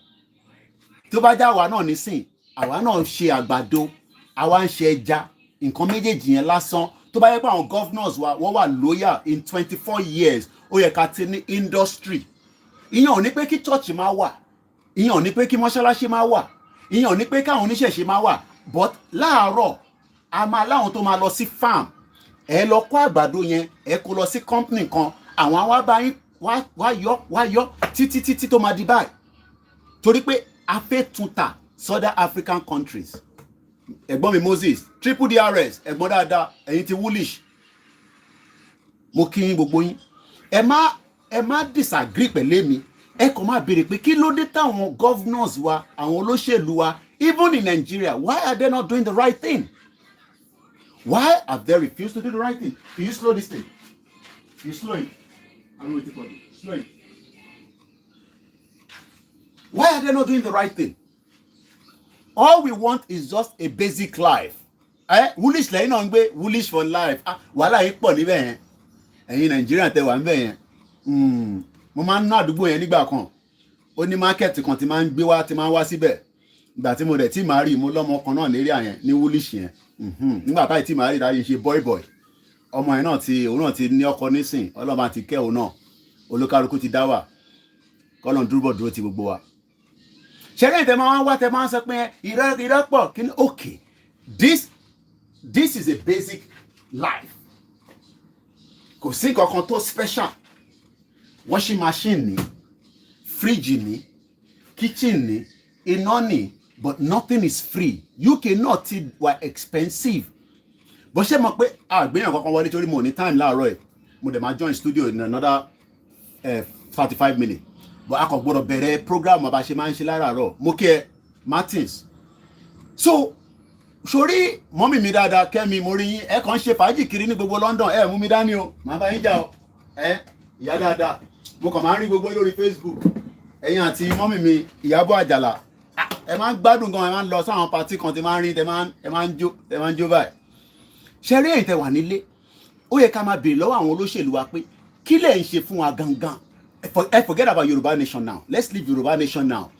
Tó bá já àwa náà nísìn, àwa náà ṣe àgbàdo, àwa ń ṣe ẹja, nǹkan méjèèjì yẹn lásán. Tó bá yẹ pé àwọn governors wa wọ́n wà loyal in 24 years, ó yẹ ká ti ní industry. Ìyẹn ò ní pé kí church máa wà, ìyẹn ò ní pé kí mọ́ṣáláṣí máa wà, ìyẹn ò ní pé káwọn oníṣẹ̀ṣe máa wà, but láàárọ̀ a máa láwọn tó máa lọ sí farm, ẹ lọ kó àgbàdo yẹn, ẹ kó lọ sí company kan, àwọn àwa bá yín wá yọ títí tó máa di báyìí. Torí pé a fẹ́ tún ta Southern African countries. Ẹ̀gbọ́n mi Moses, triple DRS, ẹ̀gbọ́n dáadáa, ẹ̀yin ti Woolish. Mo kí yín gbogbo yín. Ẹ má disagree pẹ̀lú mi. Ẹ kàn máa béèrè pé kí ló dé táwọn governors wa, àwọn olóṣèlú wa, even in Nigeria, why are they not doing the right thing? Why have they refused to do the right thing? Can you slow this thing? You slow it. I'm waiting for you. Slow it. Why are they not doing the right thing? All we want is just a basic life. Woolish lẹ́yìn náà ń gbé Woolish for life. Wàhálà yìí pọ̀ níbẹ̀ yẹn. Ẹ̀yin Nàìjíríà tẹ́ wà níbẹ̀ yẹn. Mo máa ń ná àdúgbò yẹn nígbà kan. Ó ní mákẹ́ẹ̀tì kan tí máa ń gbé wá tí máa ń wá síbẹ̀. Ìgbà tí mo dẹ̀ tí màá rí mo lọ́mọ kan náà lérí àyẹn ní Woolish yẹn. Nígbà táyì tí màá rí dáyé ṣe boy. Ọmọ yẹn náà òun náà ti ní ọkọ nísìn. Ọlọ́mọ ti kẹ́ òun náà. Olúkálùkù ti dá wà. Kọ́lọ́n dúró ti gbogbo wa. Ṣẹ́rẹ́ ìtẹ́ máa wá tẹ́ máa ń sọ pé ìrẹ́pọ̀ kí ni? Okay, this is a basic life. Kò sí nǹkan tó special. Washing machine ni, fridge ni, kitchen ni, iná ni, but nothing is free. UK náà ti wà expensive. Bó ṣe mọ̀ pé àgbéyàn kankan wọlé torí mo ní time láàárọ̀ ẹ̀. Mo dẹ̀ máa join studio in another 35 minutes. But a kò gbọ́dọ̀ bẹ̀rẹ̀ program bá ṣe máa ń ṣe láràárọ̀. Mo kí ẹ Martins. So sori mọ́mì mi dáadáa Kẹ́mi mo rí yín ẹ kàn ń ṣe fàájì kiri ní gbogbo London ẹ mú mi dání o màá bá yín jà o ìyá dáadáa mo kàn máa ń rí gbogbo lórí Facebook ẹ̀yin àti mọ́mì mi Ìyábọ̀ Àjàlá ẹ máa ń gbádùn gan ẹ máa ń lọ sáwọn pàtí kan tí máa ń rí ẹ máa ń jó báyìí ṣe rí èyí tẹ́ wà nílé ó yẹ ká máa béèrè lọ́wọ́ àwọn olóṣèlú wa pé kí lẹ̀ ń ṣe fún wa gangan forget about Yoruba Nation now let's leave Yoruba Nation now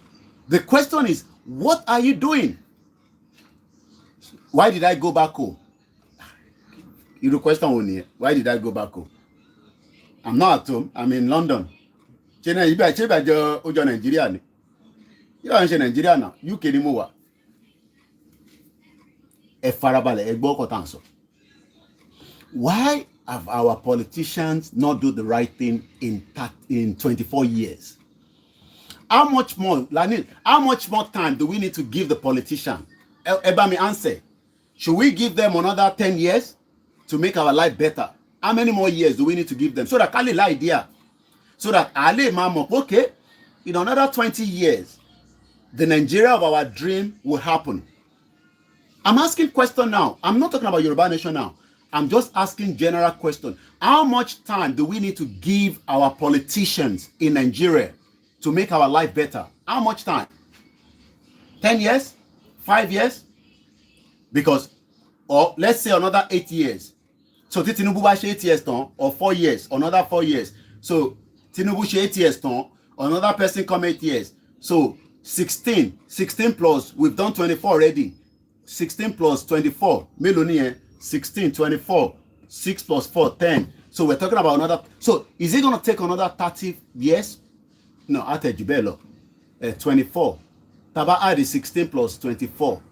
the question is what are you doing? Why did I go back home? Irú question wo nìyẹn? Why did I go back home? I'm not at home. I'm in London. Ṣé náà ibà jọ ó jọ Nàìjíríà ni? Yíyá ń ṣe Nàìjíríà náà, UK ni mo wà. Ẹ farabalẹ̀, ẹ gbọ́ ọkọ̀ tá à ń sọ. Why have our politicians not do the right thing in 24 years? How much more time do we need to give the politician? Ẹ bá mi answer. Should we give them another 10 years to make our life better? How many more years do we need to give them? So that Kali idea. So that Ali Mamo, okay, in another 20 years, the Nigeria of our dream will happen. I'm asking question now. I'm not talking about Yoruba Nation now. I'm just asking general question. How much time do we need to give our politicians in Nigeria to make our life better? How much time? 10 years? 5 years? Because, or let's say another 8 years. So Tinubu ba ṣe 8 years ton, or 4 years, another 4 years. So Tinubu ṣe 8 years ton, another person come 8 years. So 16 plus, we've done 24 already. 16 plus 24, mélòó nìyẹn? 16, 24, 6 plus 4, 10. So we're talking about another. So is it going to take another 30 years? No, I tell you better. 24. Taba add is 16 plus 24.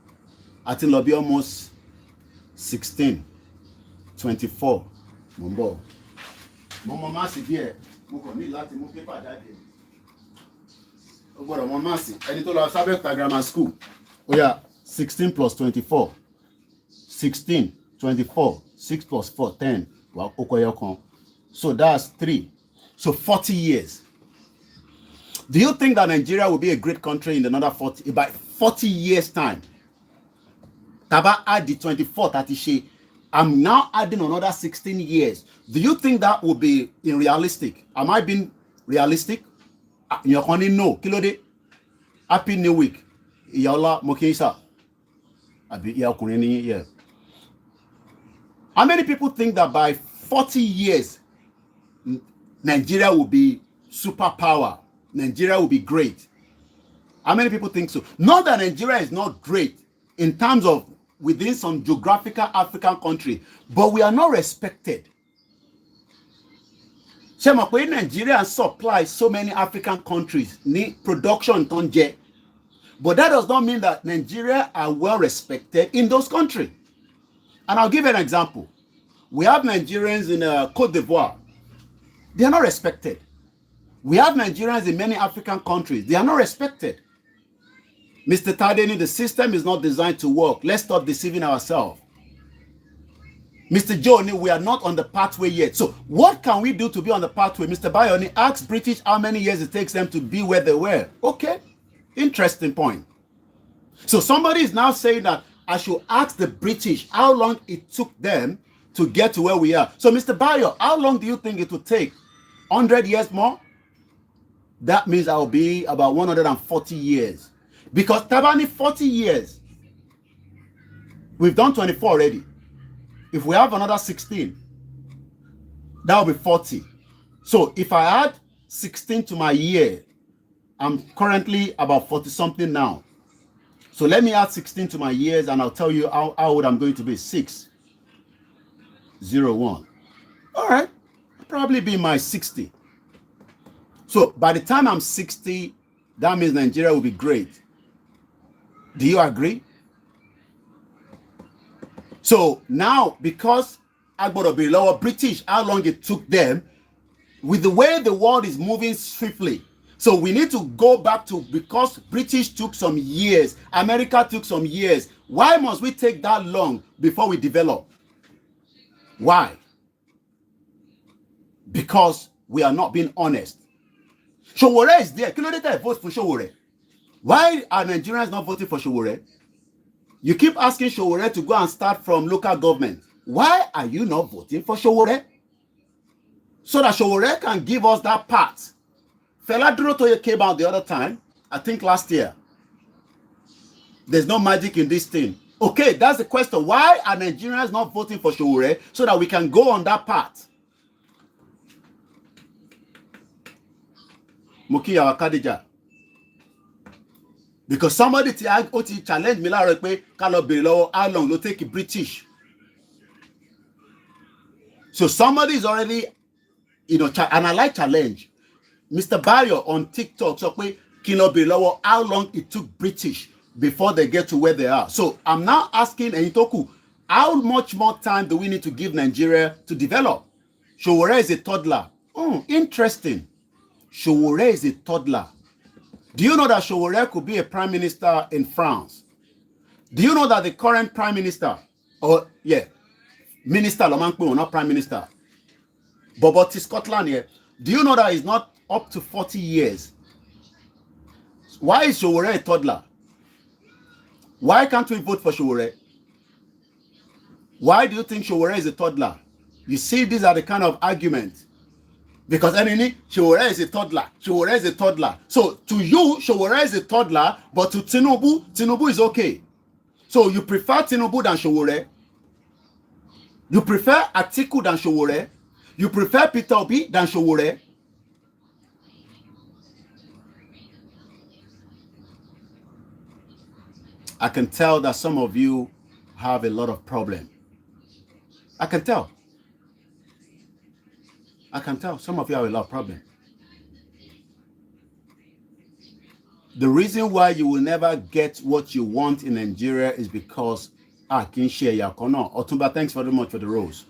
I think it'll be almost 16, 24. Mumbo. Mama Masi here. Moko ni láti mú paper jáde. O gbọ́dọ̀ mọ Masi. Ẹni tó lọ Sabeka Grammar School. Oh yeah, 16 plus 24. 16, 24, 6 plus 4, 10. So that's 3. So 40 years. Do you think that Nigeria will be a great country in another 40, by 40 years time? Taba add the 24 that I'm now adding another 16 years. Do you think that will be unrealistic? Am I being realistic? You're going to know. Kilode. Happy New Week. Iyala Mokisa. Yeah. How many people think that by 40 years, Nigeria will be superpower? Nigeria will be great. How many people think so? Not that Nigeria is not great in terms of within some geographical African country, but we are not respected. Nigeria supplies so many African countries need production tonje, but that does not mean that Nigeria are well respected in those countries. And I'll give an example. We have Nigerians in Côte d'Ivoire. They are not respected. We have Nigerians in many African countries. They are not respected. Mr. Tadeni, the system is not designed to work. Let's stop deceiving ourselves. Mr. Joni, we are not on the pathway yet. So what can we do to be on the pathway? Mr. Bayoni asked British how many years it takes them to be where they were. Okay, interesting point. So somebody is now saying that I should ask the British how long it took them to get to where we are. So Mr. Bayo, how long do you think it would take? 100 years more? That means I'll be about 140 years. Because Tabani 40 years. We've done 24 already. If we have another 16, that will be 40. So if I add 16 to my year, I'm currently about 40 something now. So let me add 16 to my years and I'll tell you how old I'm going to be. 6, 0, 1. All right. I'll probably be in my 60. So by the time I'm 60, that means Nigeria will be great. Do you agree? So now, because Agboro be lower British, how long it took them, with the way the world is moving swiftly. So we need to go back to, because British took some years, America took some years. Why must we take that long before we develop? Why? Because we are not being honest. Showore is there. Kilodeta vote for Showore. Why are Nigerians not voting for Sowore? You keep asking Sowore to go and start from local government. Why are you not voting for Sowore? So that Sowore can give us that part. Fela Durotoye came out the other time, I think last year. There's no magic in this thing. Okay, that's the question. Why are Nigerians not voting for Sowore so that we can go on that path? Mukiya Kadija. Because somebody challenged me like how long will take British. So somebody is already, and I like challenge. Mr. Bayo on TikTok so how long it took British before they get to where they are. So I'm now asking Enitoku, how much more time do we need to give Nigeria to develop? Sowore is a toddler. Interesting. Sowore is a toddler. Do you know that Sowore could be a prime minister in France? Do you know that the current prime minister, minister, not prime minister, but Scotland here, do you know that he's not up to 40 years? Why is Sowore a toddler? Why can't we vote for Sowore? Why do you think Sowore is a toddler? You see, these are the kind of arguments. Because Sowore is a toddler. Sowore is a toddler. So to you, Sowore is a toddler, but to Tinubu is okay. So you prefer Tinubu than Sowore? You prefer Atiku than Sowore? You prefer Peter Obi than Sowore? I can tell that some of you have a lot of problem. I can tell. Some of you have a lot of problem. The reason why you will never get what you want in Nigeria is because I can share your corner. Otumba, thanks very much for the rose.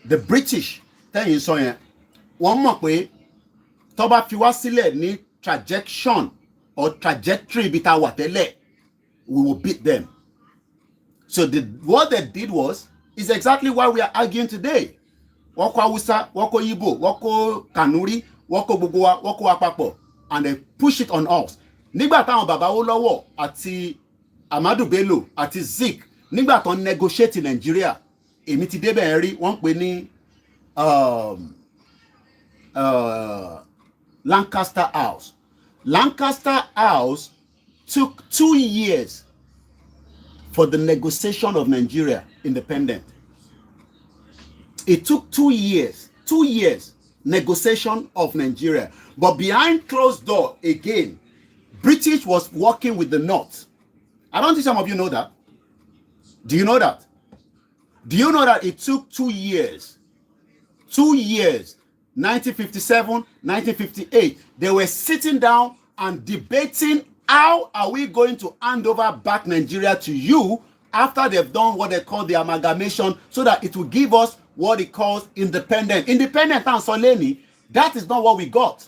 The British, tell you so, one more way, Toba fiwa sile ni trajectory or trajectory bita watele, we will beat them. So what they did is exactly why we are arguing today. Wako Hausa, Wako Igbo, Wako Kanuri, Wako Bugowa, Wako Apapo, and they push it on us. Nígbà táwọn bàbá Awólọ́wọ̀ àti Amadu Bello àti Zik nígbà tán negotiate in Nigeria, èmi ti débẹ̀ rí wọ́n pè ní Lancaster House. Lancaster House took 2 years for the negotiation of Nigeria independent. It took 2 years, 2 years negotiation of Nigeria. But behind closed door, again, British was working with the North. I don't think some of you know that. Do you know that? Do you know that it took 2 years? 2 years, 1957, 1958. They were sitting down and debating how are we going to hand over back Nigeria to you after they've done what they call the amalgamation so that it will give us what it calls independent. Independent and Soleni, that is not what we got.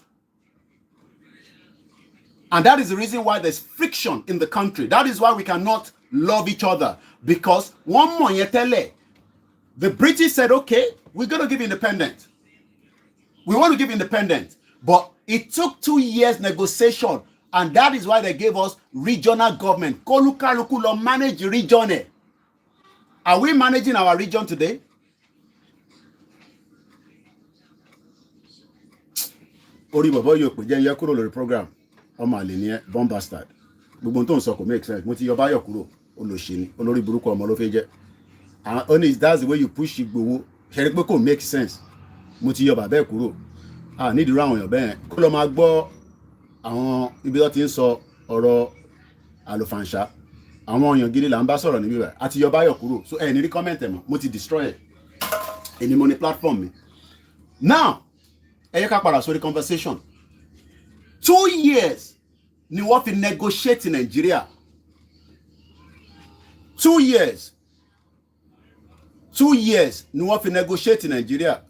And that is the reason why there's friction in the country. That is why we cannot love each other. Because one more yetele, the British said, okay, we're going to give independence. We want to give independence. But it took 2 years negotiation. And that is why they gave us regional government. Kolukalukulo manage region. Are we managing our region today? Ori baba yo pe je ye kúrò lórí program. Ọmọ àlè ni bomb bastard. Gbogbo ton sọ kò make sense. Mo ti yọ Bayo kúrò. Olóṣì ni. Olórí burúkú ọmọ ló fẹ́ jẹ́. And only that's the way you push Igboho. Ṣé rí pé kò make sense. Mo ti yọ bàbá ẹ̀ kúrò. Need ra àwọn èèyàn bẹ́ẹ̀. Kó lọ máa gbọ́ àwọn ibi tó ti ń sọ ọ̀rọ̀ àlùfàǹṣá. Àwọn èèyàn gidi là ń bá sọ̀rọ̀ níbí báyìí. Àti yọ Bayo kúrò. So ní rí comment ẹ̀ mọ́. Mo ti destroy ẹ̀. Èmi mo ní platform mi. Now, ẹ yẹ ká padà sórí conversation. 2 years ni wọ́n fi negotiate in Nigeria. 2 years. 2 years ni wọ́n fi negotiate in Nigeria.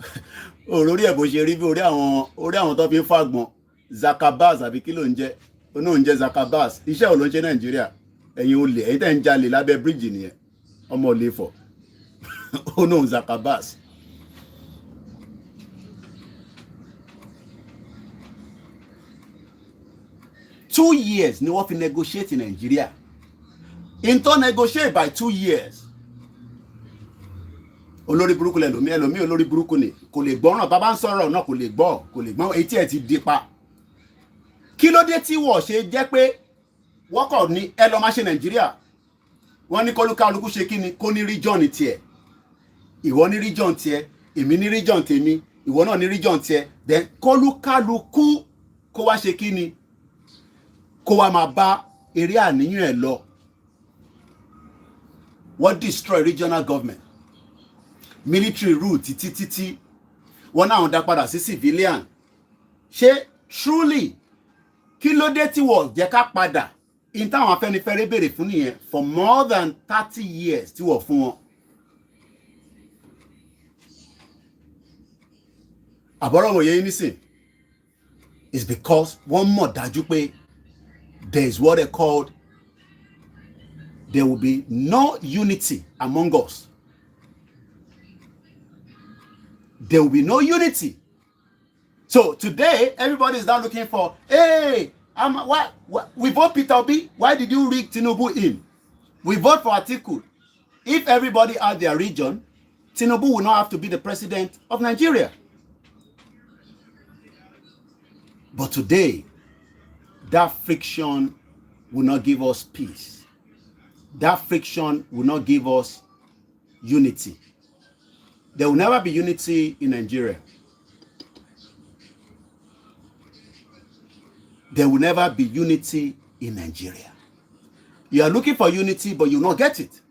Olórí ẹ̀ bó ṣe rí bí orí àwọn tó fi ń fàgbọ́n. Zakabaz àbí kí ló ń jẹ́? Onóhùn jẹ́ Zakabaz. Iṣẹ́ ò ló ń ṣe Nigeria. Ẹ̀yin olè, ẹ̀yin tẹ́ ń jalè lábẹ́ bridge nìyẹn. Ọmọ olè fọ̀. Onóhùn Zakabaz. 2 years. 2 years. 2 years. 1957, 1958. They were sitting down and debating how are we going to hand over back Nigeria to you after they've done what they call the amalgamation so that it will give us what it calls independent. Independent and Soleni, that is why we cannot love each other. Because one more yetele, the British said, okay, we're going to give independence. But it took 2 years negotiation. And that is why they gave us regional government. Kolukalukulo manage region. 2 years ni wọ́n fi negotiate in Nigeria. Into negotiate by 2 years. Olórí burúkú ẹlòmí olórí burúkú ni kò lè gbọ́ràn bàbá ń sọ̀rọ̀ náà kò lè gbọ́ etí ẹ̀ ti di pa. Kí ló dé tí wọ́n ṣe jẹ́ pé wọ́n kọ̀ ní ẹ lọ máa ṣe Nàìjíríà wọ́n ní kólúkálukú ṣe kí ni kó ní region tiẹ̀ ìwọ ní region tiẹ̀ èmi ní region tèmi ìwọ náà ní region tiẹ̀ then kólúkálukú kó wá ṣe kí ni kó wá máa bá eré àníyàn ẹ̀ lọ. Wọ́n destroy regional government military rule títí wọ́n náà dá padà sí civilian. Ṣé truly kí ló dé tí wọ́n jẹ́ ká padà in táwọn Afẹ́nifẹ́re béèrè fún nìyẹn for more than 30 years tí wọ́n fún wọn. Àbọ̀rọ̀ wòye yín nísìn is because wọ́n mọ̀ dájú pé there is what they called there will be no unity among us. There will be no unity. So today, everybody is now looking for, hey, we vote Peter Obi. Why did you rig Tinubu in? We vote for Atiku. If everybody had their region, Tinubu will not have to be the president of Nigeria. But today, that friction will not give us peace. That friction will not give us unity. There will never be unity in Nigeria. There will never be unity in Nigeria. You are looking for unity, but you will not get it.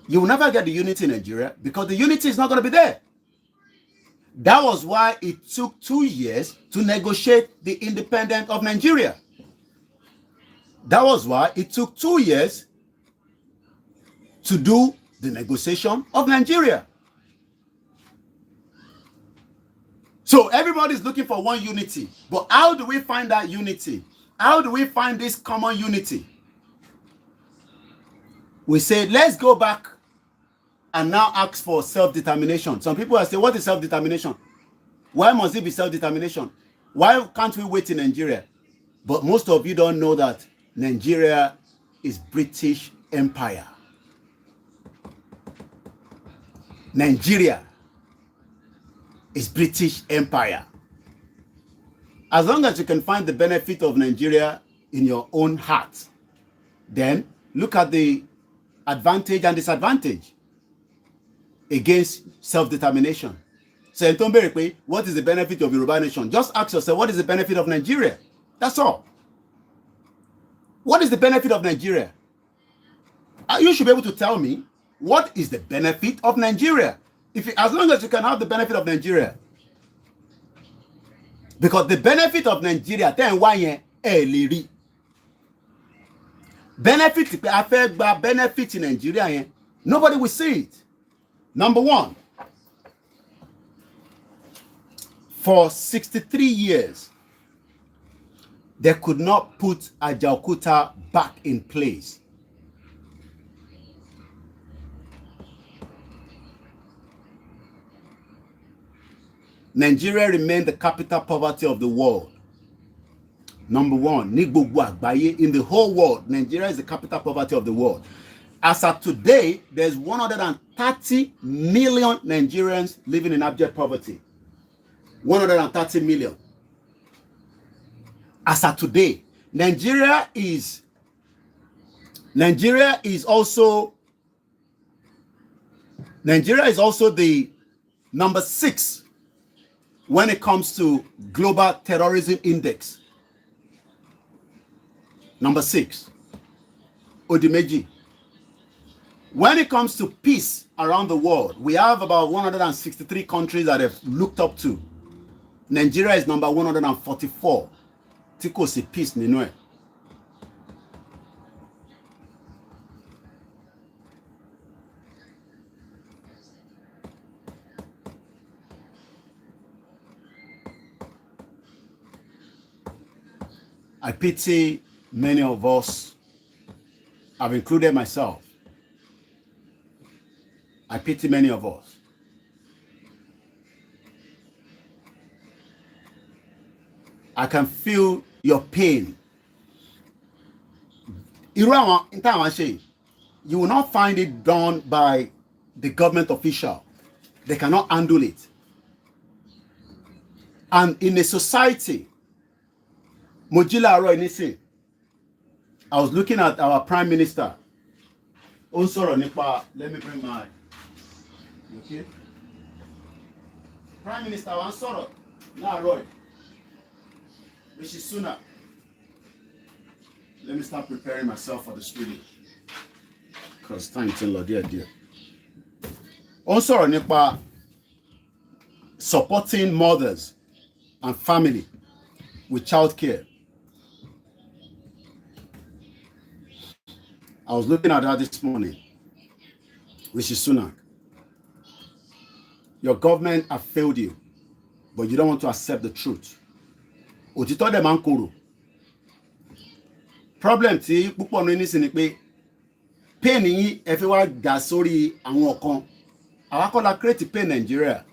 You will never get the unity in Nigeria because the unity is not going to be there. That was why it took 2 years to negotiate the independence of Nigeria. That was why it took 2 years to do the negotiation of Nigeria. So everybody's looking for one unity. But how do we find that unity? How do we find this common unity? We say, let's go back and now ask for self-determination. Some people are saying, what is self-determination? Why must it be self-determination? Why can't we wait in Nigeria? But most of you don't know that Nigeria is British Empire. Nigeria is British Empire. As long as you can find the benefit of Nigeria in your own heart, then look at the advantage and disadvantage against self-determination. So what is the benefit of Yoruba Nation? Just ask yourself, what is the benefit of Nigeria? That's all. What is the benefit of Nigeria? You should be able to tell me what is the benefit of Nigeria. As long as you can have the benefit of Nigeria. Because the benefit of Nigeria, benefit in Nigeria, nobody will see it. Number one, for 63 years, they could not put Ajaokuta back in place. Nigeria remained the capital poverty of the world. Number one, in the whole world, Nigeria is the capital poverty of the world. As of today, there's 130 million Nigerians living in abject poverty. 130 million. As of today, Nigeria is also the number 6 when it comes to global terrorism index. Number 6. Odimeji. When it comes to peace around the world, we have about 163 countries that have looked up to. Nigeria is number 144. Tiko si peace ninue. I pity many of us. I've included myself. I pity many of us. I can feel your pain. You will not find it done by the government official. They cannot handle it. And in a society, Mojila Roy, I was looking at our Prime Minister. Also, let me bring my. Okay. Prime Minister Wansoro, now Roy. Which is sooner. Let me start preparing myself for the studio. Because time to Lord, dear. Also, supporting mothers and family with childcare. I was looking at that this morning, which is Sunak. Your government have failed you, but you don't want to accept the truth. Òtítọ́ dẹ̀ máa ń korò. Problem tí púpọ̀ nínú nísìn ni pé pain yín ẹ fi wá gà sórí àwọn kan. Àwa kọ́ la create pain Nigeria.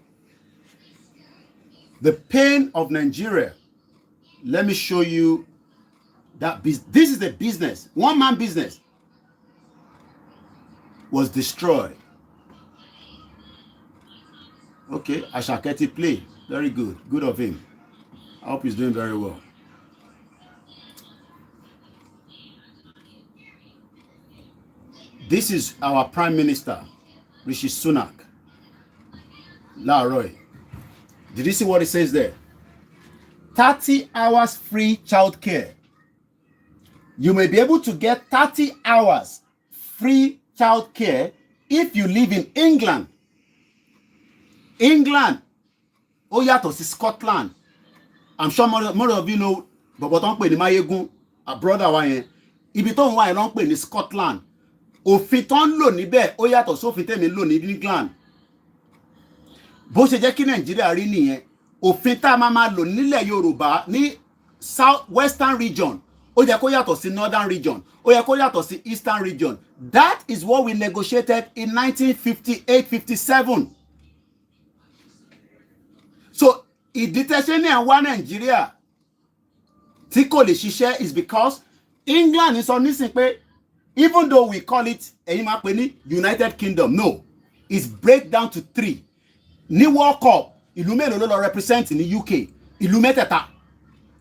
The pain of Nigeria, let me show you that this is a business, one man business, was destroyed. Okay, Ashaketi play. Very good. Good of him. I hope he's doing very well. This is our Prime Minister, Rishi Sunak. La Roy. Did you see what it says there? 30 hours free childcare. You may be able to get 30 hours free childcare if you live in England. England. Oh, yàtọ̀ sí Scotland. I'm sure more of you know, but don't pay the Mayegun, a brother wa yẹn. Ibi tó ń wá ló ń pè ní Scotland. Òfin tó ń lò níbẹ̀, ó yàtọ̀ sófin tèmi lò ní England. Bó ṣe jẹ́ kí Nàìjíríà rí nìyẹn. Òfin tá máa lò nílẹ̀ Yorùbá ní South Western region, ó yẹ kó yàtọ̀ sí Northern region, ó yẹ kó yàtọ̀ sí Eastern region. That is what we negotiated in 1958-57. So, ìdítẹ́ṣẹ́ ní àwọn Nàìjíríà tí kò lè ṣiṣẹ́ is because England is on nísìn pé even though we call it ẹ̀yin máa pè ní United Kingdom, no, it's break down to 3. Ní World Cup, ìlú mélòó ló lọ represent ní UK, ìlú mẹ́tẹ̀ẹ̀ta.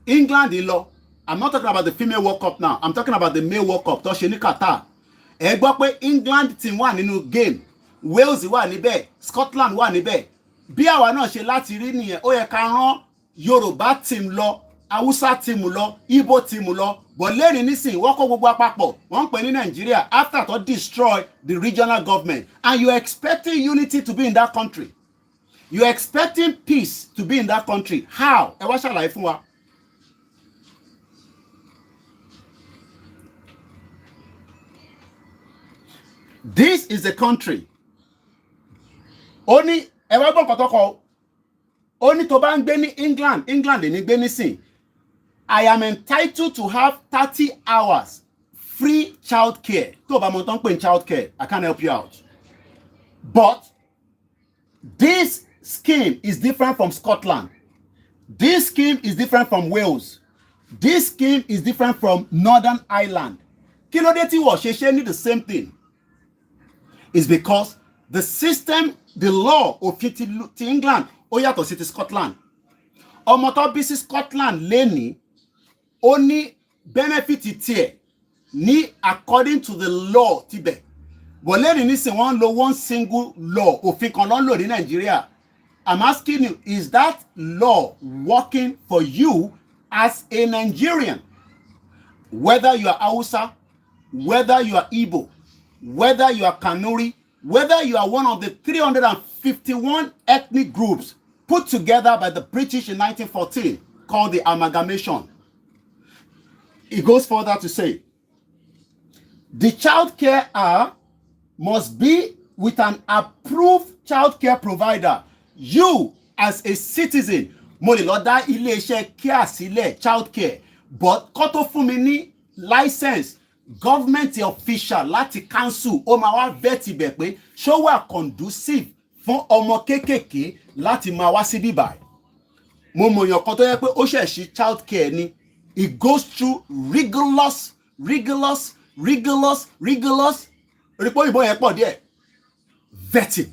England lọ. I'm not talking about the female World Cup now. I'm talking about the male World Cup tó ṣe ní Qatar. Ẹ gbọ́ pé England team wà nínú game, Wales wà níbẹ̀, Scotland wà níbẹ̀. Bí àwa náà ṣe láti rí nìyẹn, ó yẹ ká rán Yorùbá team lọ, Hausa team lọ, Igbo team lọ. But lẹ́rìn nísìnyí, wọ́n kó gbogbo àpapọ̀, wọ́n ń pè ní Nigeria after to destroy the regional government. And you're expecting unity to be in that country. You're expecting peace to be in that country. How? Ẹ wá ṣàlàyé fún wa. This is a country. Only ẹ wá gbọ́ nǹkan tó kọ. Only tó bá ń gbé ní England ní gbé nísìn. I am entitled to have 30 hours free childcare. Tó bá mọ̀ tán pé childcare, I can't help you out. But this scheme is different from Scotland. This scheme is different from Wales. This scheme is different from Northern Ireland. Kí ló dé tí wọ́n ṣe ní the same thing? It's because the system, the law of England, ó yàtọ̀ sí ti Scotland. Ọmọ tó bí sí Scotland lẹ́ni, ó ní benefit tiẹ̀ ní according to the law tibẹ̀. But lẹ́ni nísìn wọ́n lo one single law, òfin kan ló ń lò ní Nigeria. I'm asking you, is that law working for you as a Nigerian? Whether you are Hausa, whether you are Igbo, whether you are Kanuri, whether you are one of the 351 ethnic groups put together by the British in 1914 called the amalgamation. It goes further to say, the child care must be with an approved child care provider. You, as a citizen, mo lè lọ dá ilé-iṣẹ́ care sílẹ̀ child care, but kó tó fún mi ní license, government official láti council ó máa wá vet ibẹ̀ pé ṣó wà conducive fún ọmọ kéékèèké láti máa wá sí bíbáyìí. mo mọ̀ èèyàn kan tó yẹ pé ó ṣẹ̀ṣì child care ni, it goes through rigorous orípò òyìnbó yẹn pọ̀ díẹ̀ vetting,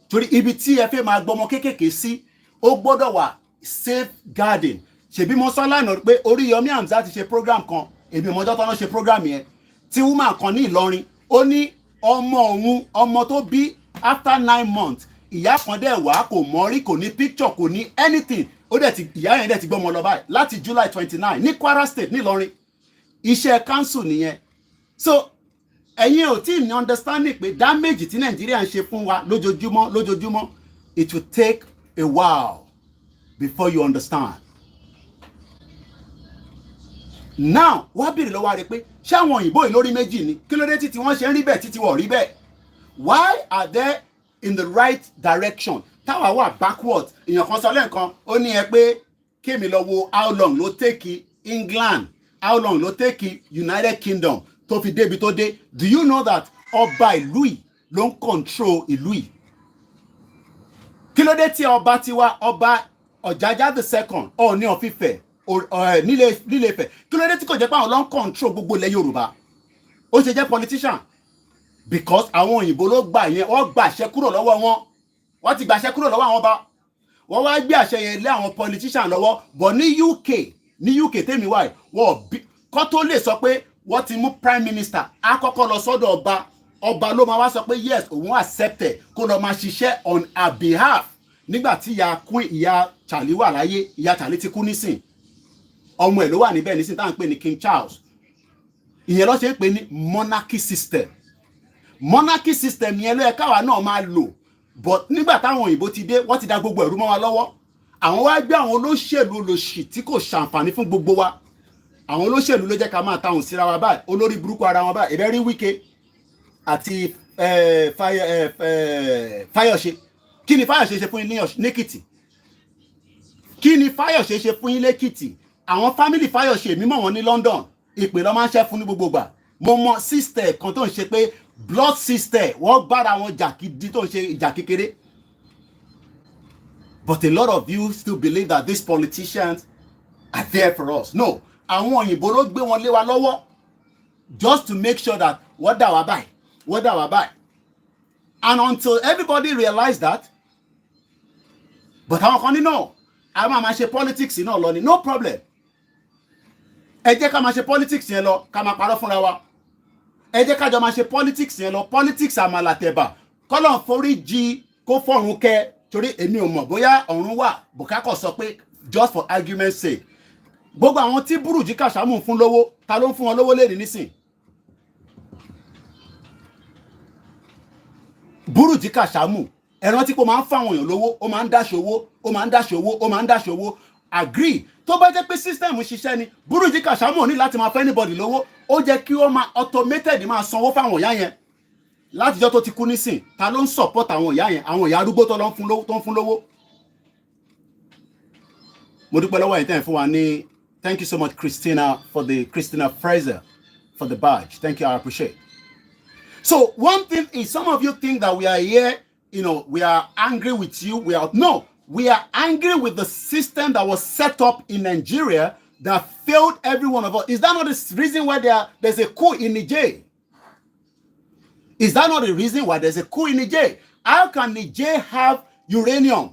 torí ibi tí ẹ fẹ́ máa gbọmọ kéékèèké sí ó gbọ́dọ̀ wà safeguarding. Ṣèbí mo sọ lánàá pé Oríyọmí Hamzat ti ṣe program kan, èmi mọ́jọ́ tó ń ṣe program yẹn, tí woman kan ní Ìlọrin ó ní ọmọ òun, ọmọ tó bí after 9 months, ìyá kan dẹ̀ wá kò mọ̀ rí, kò ní picture, kò ní anything, ó dẹ̀ ti ìyá yẹn dẹ̀ ti gbọ́mọ lọ báyìí láti July 29 ní Kwara State ní Ìlọrin. Iṣẹ́ council nìyẹn. So ẹ̀yin ò tí ní understanding pé damage tí Nàìjíríà ń ṣe fún wa lójoojúmọ́, it will take a while before you understand. Now wá bèrè lọ́wọ́ rẹ pé ṣé àwọn òyìnbó yìí lórí méjì ni, kí ló dé títí wọ́n ṣe ń rí bẹ́ẹ̀ títí wọ́n rí bẹ́ẹ̀? Why are they in the right direction táwa wà backward? Èèyàn kan sọ lẹ́ẹ̀kan ó ní ẹ pé kémi lọ wo how long ló take England, how long ló take United Kingdom tó fi débi tó dé. Do you know that ọba ìlú yìí ló ń control ìlú yìí? Kí ló dé tí ọba tiwa, ọba Ọ̀jájá the second Ọọ̀ni of Ifẹ̀ nílé Ifẹ̀, kí ló dé tí kò jẹ́ pé àwọn ló ń control gbogbo ilẹ̀ Yorùbá? Ó ṣe jẹ́ politician because àwọn òyìnbó ló gbà yẹn, wọ́n gba àṣẹ kúrò lọ́wọ́ wọn, wọ́n ti gba àṣẹ kúrò lọ́wọ́ àwọn ọba, wọ́n wá gbé àṣẹ yẹn lé àwọn politician lọ́wọ́. But ní UK tèmi wáyé wọ́n kọ́ tó lè sọ pé wọ́n ti mú prime minister, á kọ́kọ́ lọ sọ́dọ̀ ọba ló máa wá sọ pé yes òun accepted kó lọ máa ṣiṣẹ́ on her behalf. Nígbà tí ìyá Charlie wà láyé, ìyá Charlie ti kú nísìn, ọmọ ẹ̀ ló wà níbẹ̀ nísìn tá à ń pè ní King Charles. Ìyẹn ló ṣe ń pè ní monarchy system. Monarchy system yẹn ló yẹ káwa náà máa lò, but nígbà táwọn òyìnbó ti dé wọ́n ti dá gbogbo ẹ̀rú mọ́ wa lọ́wọ́. Àwọn wá gbé àwọn olóṣèlú olóṣì tí kò ṣàǹfààní fún gbogbo wa. Àwọn olóṣèlú ló jẹ́ ká máa táwọn síra wa báyìí, olórí burúkú ara wọn báyìí. Ìbẹ́rí Wike àti Fáyọ̀ṣe. Kí ni Fáyọ̀ṣe ṣe fún yín lẹ́kìtì? Kí ni Fáyọ̀ṣe ṣe fún yín lẹ́kìtì? Àwọn family Fáyọ̀ṣe mímọ̀ wọn ní London, ìpè lọ máa ń ṣẹ́ fún ní gbogbo gbà. Mo mọ sister kan tó ń ṣe pé blood sister, wọ́n bára wọn jà gidi tó ń ṣe ìjà kékeré. But a lot of you still believe that these politicians are there for us. No, àwọn òyìnbó ló gbé wọn lé wa lọ́wọ́ just to make sure that wọ́n dà wá báyìí. And until everybody realize that, but àwọn kan ní no, a máa ṣe politics náà lọ ni, no problem. Ẹ jẹ́ ká máa ṣe politics yẹn lọ, ká máa parọ́ fúnra wa. Ẹ jẹ́ ká jọ máa ṣe politics yẹn lọ, politics àmàlàtẹ̀bà, kọ́lọ̀ forí jí kó fọ̀run kẹ́, torí èmi ò mọ̀ bóyá ọ̀run wà, bùkákọ̀ sọ pé just for argument's sake. Gbogbo àwọn tí Burújí Kàṣámù fún lówó, ta ló ń fún wọn lówó lè nísìn? Burújí Kàṣámù, ẹran tí kò máa ń fáwọn èèyàn lówó, ó máa ń dáṣe owó, agree. Tó bá jẹ́ pé system ṣiṣẹ́ ni, Burújí Kàṣámù ò ní láti máa fẹ́ anybody lówó, ó jẹ́ kí ó máa automated máa sanwó fáwọn ìyá yẹn. Látijọ́ tó ti kú nísìn, ta ló ń support àwọn ìyá yẹn, àwọn ìyá arúgbó tó ń fún lówó. Mo dúpẹ́ lọ́wọ́ yín tẹ́ fún wa ní, thank you so much Christina Fraser for the badge. Thank you, I appreciate. So one thing is, some of you think that we are here, we are angry with you. We are angry with the system that was set up in Nigeria that failed every one of us. Is that not the reason why there's a coup in Niger? Is that not the reason why there's a coup in Niger? How can Niger have uranium?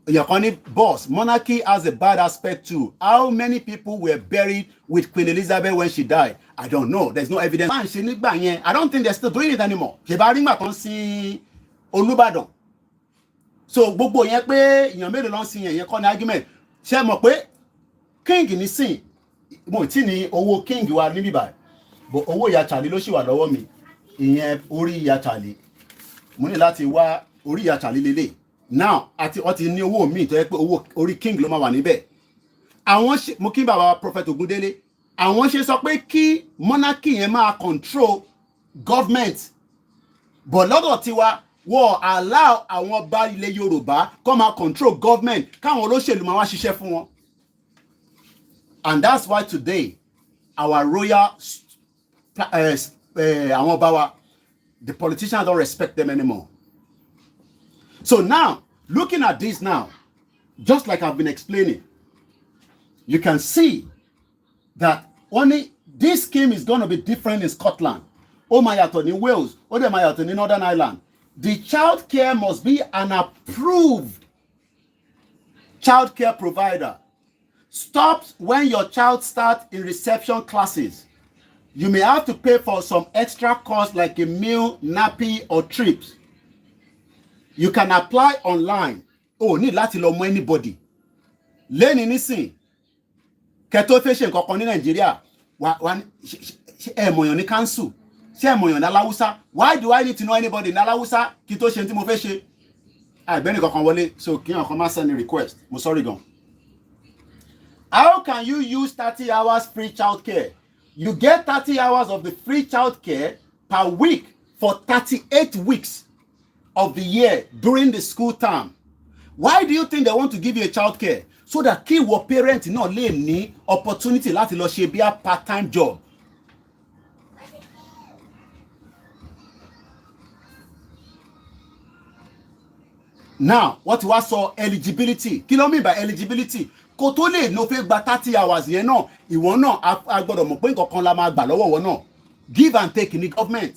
Yakoni boss, monarchy has a bad aspect too. How many people were buried with Queen Elizabeth when she died? I don't know. There's no evidence. I don't think they're still doing it anymore. So gbogbo yẹn pé èèyàn mélòó ló ń sin yẹn kọ́ ní argument. Ṣé mọ̀ pé king ní sìn, mo ti ní owó king wa níbí báyìí, but owó ìyá Charlie ló ṣì wà lọ́wọ́ mi. Ìyẹn orí ìyá Charlie. Mo ní láti wá orí ìyá Charlie lélẹ̀. Now àti ó ti ní owó mi tó yẹ pé owó orí king ló máa wà níbẹ̀. Àwọn mo kí bàbá Prophet Ogundele, àwọn ṣe sọ pé kí monarchy yẹn máa control government, but lọ́dọ̀ tiwa wọ́n allow àwọn ọba ilẹ̀ Yorùbá kó máa control government, káwọn olóṣèlú máa wá ṣiṣẹ́ fún wọn. And that's why today our royal àwọn ọba wa, the politicians don't respect them anymore. So now, looking at this now, just like I've been explaining, you can see that only this scheme is going to be different in Scotland. Oh my God, in Wales, oh my God, in Northern Ireland. The child care must be an approved child care provider. Stops when your child starts in reception classes. You may have to pay for some extra cost like a meal, nappy, or trips. You can apply online. Oh, need láti lọ mọ anybody. Lẹ́ni nísìn, kẹ́tó fẹ́ ṣe nǹkan kan ní Nàìjíríà, ẹ mọ̀yàn ní council, ṣé ẹ mọ̀yàn ní Aláwùsá. Why do I need to know anybody ní Aláwùsá kí tó ṣe tí mo fẹ́ ṣe? Àìbẹ́ni kankan wọlé, so kí ọ̀kan má send a request. Mo sorry gan. How can you use 30 hours free childcare? You get 30 hours of the free childcare per week for 38 weeks of the year during the school term. Why do you think they want to give you a childcare? So that kí wọ parent náà lè ní opportunity láti lọ ṣe bí a part-time job. Now, what was so eligibility? Kí ló mean by eligibility? Kó tó lè no fẹ́ gba 30 hours yẹn náà, ìwọ náà a gbọ́dọ̀ mọ̀ pé nǹkan kan la máa gbà lọ́wọ́ wọn náà. Give and take in the government.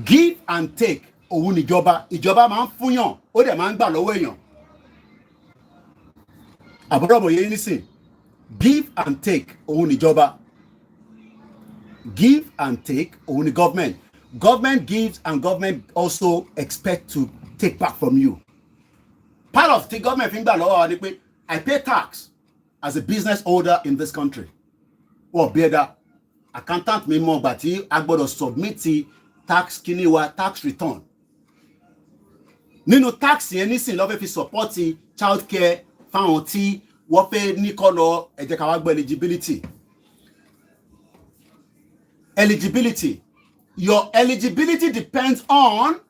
Give and take. Òun níjọba, ìjọba máa ń fúnyàn, ó dẹ̀ máa ń gbà lọ́wọ́ èèyàn. Àbúrò ọmọ yẹn nísìn. Give and take. Òun níjọba. Give and take. Òun ní government. Government gives and government also expect to take back from you. Part of the government fi ń gbà lọ́wọ́ wa ni pé I pay tax as a business owner in this country. Wọ́n bí ẹ̀dá accountant mi mọ̀ gbà tí a gbọ́dọ̀ submit tax kíní wa tax return. Nínú tax yẹn nísìn ló fẹ́ fi support child care fáwọn tí wọ́n fẹ́ ní kó lọ ẹ jẹ́ ká wá gbọ́ eligibility. Eligibility. Your eligibility depends on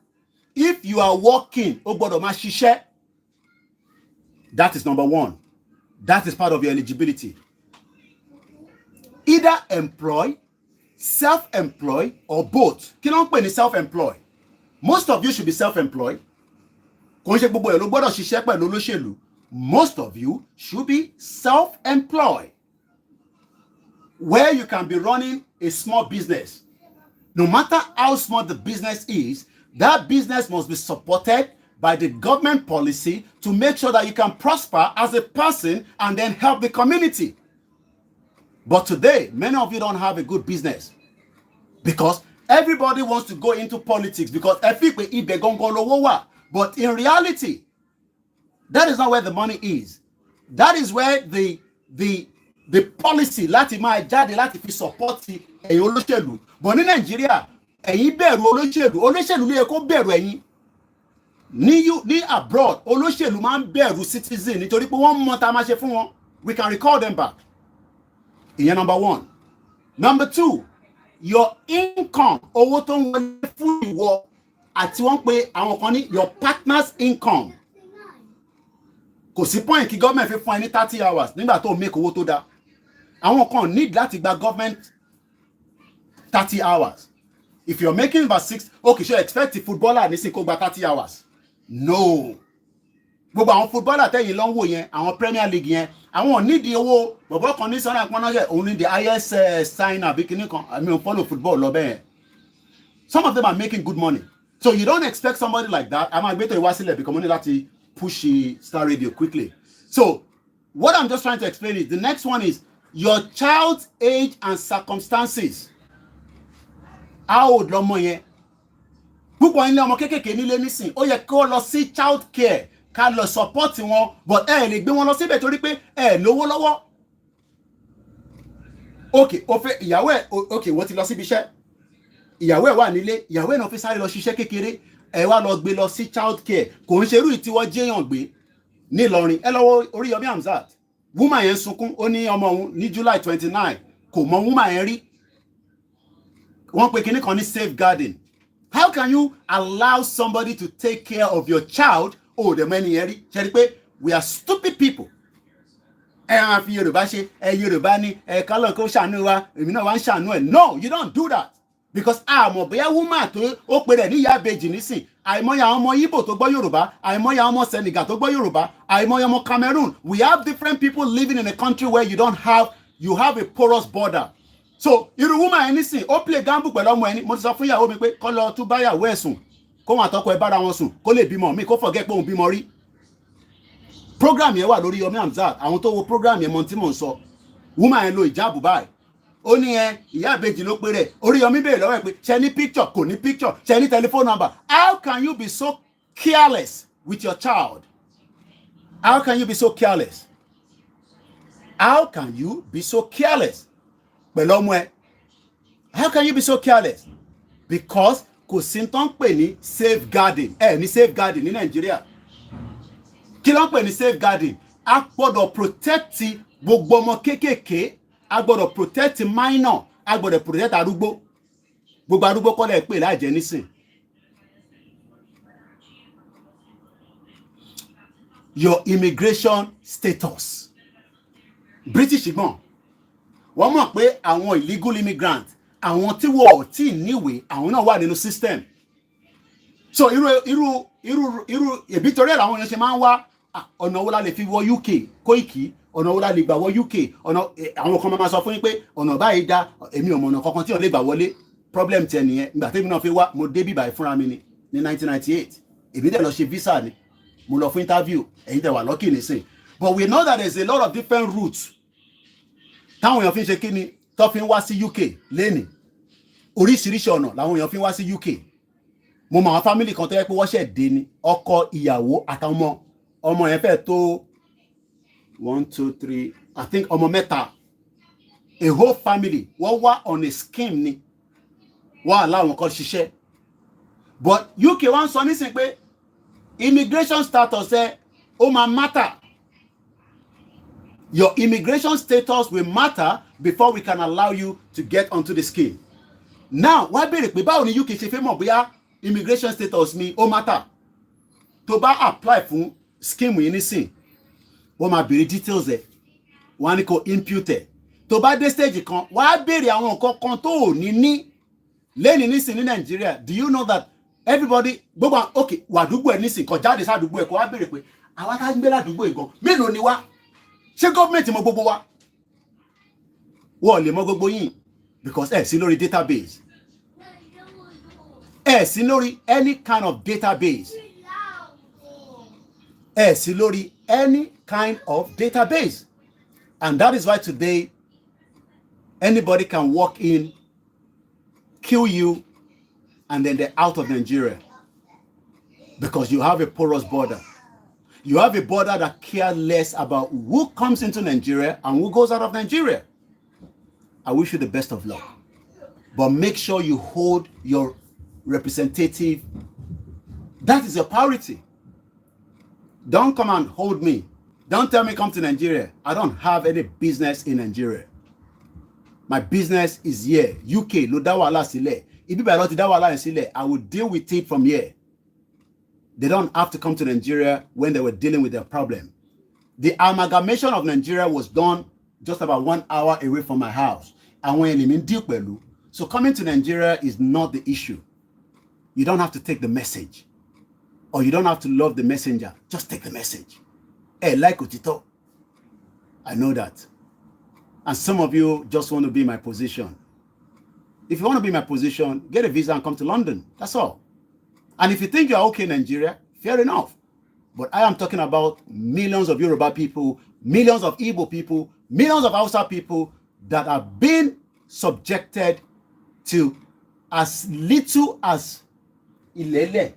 if you are working. Ó gbọ́dọ̀ máa ṣiṣẹ́. That is number one. That is part of your eligibility. Either employ, self-employed, or both. Kí ló ń pè ní self-employed? Most of you should be self-employed. Kò ń ṣe gbogbo ẹ̀ ló gbọ́dọ̀ ṣiṣẹ́ pẹ̀lú olóṣèlú. Most of you should be self-employed, where you can be running a small business. No matter how small the business is, that business must be supported by the government policy to make sure that you can prosper as a person and then help the community. But today, many of you don't have a good business because everybody wants to go into politics because but in reality, that is not where the money is. That is where the policy láti máa jáde láti fi support ẹ̀yin olóṣèlú. But ní Nàìjíríà, ẹ̀yin bẹ̀rù olóṣèlú. Olóṣèlú ló yẹ kó bẹ̀rù ẹ̀yin. Ní abroad, olóṣèlú máa ń bẹ̀rù citizen nítorí pé wọ́n mọ̀ tá máa ṣe fún wọn. We can recall them back. Ìyẹn number one. Number two, your income, owó tó ń wọlé fún ìwọ àti wọ́n pé àwọn kan ní your partner's income. Kò sí point kí government fi fún ẹ ní 30 hours nígbà tó make owó tó dá. Àwọn kan need láti gba government 30 hours. If you're making about 6, okay, so expect the footballer nísìn kó gba 30 hours. No. Gbogbo àwọn footballer tẹ́yìn lọ ń wò yẹn, àwọn Premier League yẹn, àwọn need owó, bọ̀bọ̀ kan ní sọ́nà àpọ́nà yẹn, òun ní the highest signer bí kíní kan, I mean, follow football lọ bẹ́ẹ̀. Some of them are making good money. So you don't expect somebody like that. I'm going to Iwasile because money láti push Star Radio quickly. So what I'm just trying to explain is the next one is your child's age and circumstances. How old lọmọ yẹn? Púpọ̀ ilé ọmọ kékèké nílé nísìn, ó yẹ kó lọ sí child care, ká lọ support wọn, but ẹ lè gbé wọn lọ síbẹ̀ torí pé ẹ lówó lọ́wọ́. Okay, ó fẹ́ ìyàwó ẹ̀, okay, wọ́n ti lọ síbi iṣẹ́. Ìyàwó ẹ̀ wà nílé, ìyàwó ẹ̀ náà fi sáré lọ ṣiṣẹ́ kékeré, ẹ wá lọ gbé lọ sí child care. Kò ń ṣerú tí wọ́n jẹ́yàn gbé ní Ìlọrin. Ẹ lọ́wọ́ Oríyọmí Hamzat. Woman yẹn sunkún, ó ní ọmọ òun ní July 29, kò mọ woman yẹn rí. Wọ́n pe kíní kan ní safeguarding. How can you allow somebody to take care of your child? Oh, the many eri. Ṣé rí pé we are stupid people. Ẹ máa fi Yorùbá ṣe, ẹ Yorùbá ní ẹ kálọ̀ kó ṣàánú wa, èmi náà wá ń ṣàánú ẹ̀. No, you don't do that. because àmọ́ bóyá woman tó ó pe rẹ̀ ní ìyá ìbejì nísìn, àìmọye àwọn ọmọ Igbo tó gbọ́ Yorùbá, àìmọye àwọn ọmọ Senegal tó gbọ́ Yorùbá, àìmọye ọmọ Cameroon. We have different people living in a country where you have a porous border. So irú woman yẹn nísìn ó play gamble pẹ̀lú ọmọ ẹni. Mo ti sọ fún ìyàwó mi pé kó lọ tún bá ìyàwó ẹ̀ sùn, kó wọn àtọkọ ẹ̀ bára wọn sùn, kó lè bímọ mi, kó forget pé òun bímọ rí. Program yẹn wà lórí Yomi Hamzat, àwọn tó wo program yẹn mọ tí mò ń sọ. Woman yẹn lo ìjáàbù báyìí, ó ní ìyá ìbejì ló pé rẹ̀. Oríyọmí béèrè lọ́wọ́ ẹ̀ pé ṣe ní picture, kò ní picture, ṣe ní telephone number. How can you be so careless with your child? How can you be so careless? How can you be so careless pẹ̀lú ọmọ ẹ? How can you be so careless? Because kò sí tó ń pè ní safeguarding. Ní safeguarding ní Nàìjíríà. Kí ló ń pè ní safeguarding? A gbọ́dọ̀ protect gbogbo ọmọ kéékèèké, a gbọ́dọ̀ protect minor, a gbọ́dọ̀ protect arúgbó. Gbogbo arúgbó kọ́ lẹ̀ pè láìjẹ́ nísìn. Your immigration status. British gbọ́n, wọ́n mọ̀ pé àwọn illegal immigrant, àwọn tí wọ́n tí níwèé, àwọn náà wà nínú system. So irú ẹbí torí ẹ̀ làwọn èèyàn ṣe máa ń wá ọ̀nà wo la lè fi wọ UK, Koiki, ọ̀nà wo la lè gbà wọ UK, ọ̀nà àwọn kan máa sọ fún yín pé ọ̀nà báyìí dá, èmi ò mọ̀ ọ̀nà kankan tí wọ́n lè gbà wọlé. Problem tẹ̀ nìyẹn. Ìgbà tẹ́mi náà fi wá, mo dé bíbà ìfúnra mi ní 1998. Èmi dẹ̀ lọ ṣe visa ni, mo lọ fún interview, ẹ̀yin tẹ̀ wà lucky nísìn. But we know that there's a lot of different routes táwọn èèyàn fi ń ṣe kí ni tó fi ń wá sí UK lénìí. Oríṣiríṣi ọ̀nà làwọn èèyàn fi ń wá sí UK. Mo mọ àwọn family kan tó yẹ pé wọ́n ṣẹ̀ dé ni, ọkọ, ìyàwó àtàwọn ọmọ yẹn fẹ́ tó 1 2 3 I think ọmọ mẹ́ta. A whole family wọ́n wá on a scheme ni, wọ́n aláwọn kan ṣiṣẹ́. But UK wọ́n sọ nísìn pé immigration status ẹ ó máa matter. Your immigration status will matter before we can allow you to get onto the scheme. Now, wá béèrè pé báwo ni UK ṣe fẹ́ mọ̀ bóyá immigration status mi ó matter? Tó bá apply fún scheme yìí nísìn, wọ́n máa béèrè details ẹ̀, wọ́n á ní kó impute ẹ̀. Tó bá dé stage kan, wá béèrè àwọn nǹkan kan tó ò ní lẹ́ni nísìn ní Nigeria. Do you know that everybody gbogbo okay wàdúgbò ẹ̀ nísìn kó jáde sádùúgbò ẹ̀ kó wá béèrè pé àwa tá ń gbé ládùúgbò ìgan mélòó ni wá? Ṣé gọ́ọ̀mẹ̀ntì mọ gbogbo wa? Wọ́n lè mọ gbogbo yín because ẹ̀ sí lórí database. Ẹ̀ sí lórí any kind of database. Ẹ̀ sí lórí any kind of database. And that is why today anybody can walk in, kill you, and then they're out of Nigeria. Because you have a porous border. You have a border that cares less about who comes into Nigeria and who goes out of Nigeria. I wish you the best of luck. But make sure you hold your representative. That is your priority. Don't come and hold me. Don't tell me come to Nigeria. I don't have any business in Nigeria. My business is here. UK, lo dá wàhálà sílẹ̀. Ibi bá lọ ti dá wàhálà sílẹ̀. I will deal with it from here. They don't have to come to Nigeria when they were dealing with their problem. The amalgamation of Nigeria was done just about 1 hour away from my house. And when you deal pẹ̀lú, so coming to Nigeria is not the issue. You don't have to take the message. Or you don't have to love the messenger. Just take the message. Hey, like òtítọ́. I know that. And some of you just want to be in my position. If you want to be in my position, get a visa and come to London. That's all. And if you think you're okay in Nigeria, fair enough. But I am talking about millions of Yoruba people, millions of Igbo people, millions of Hausa people that have been subjected to as little as ilele.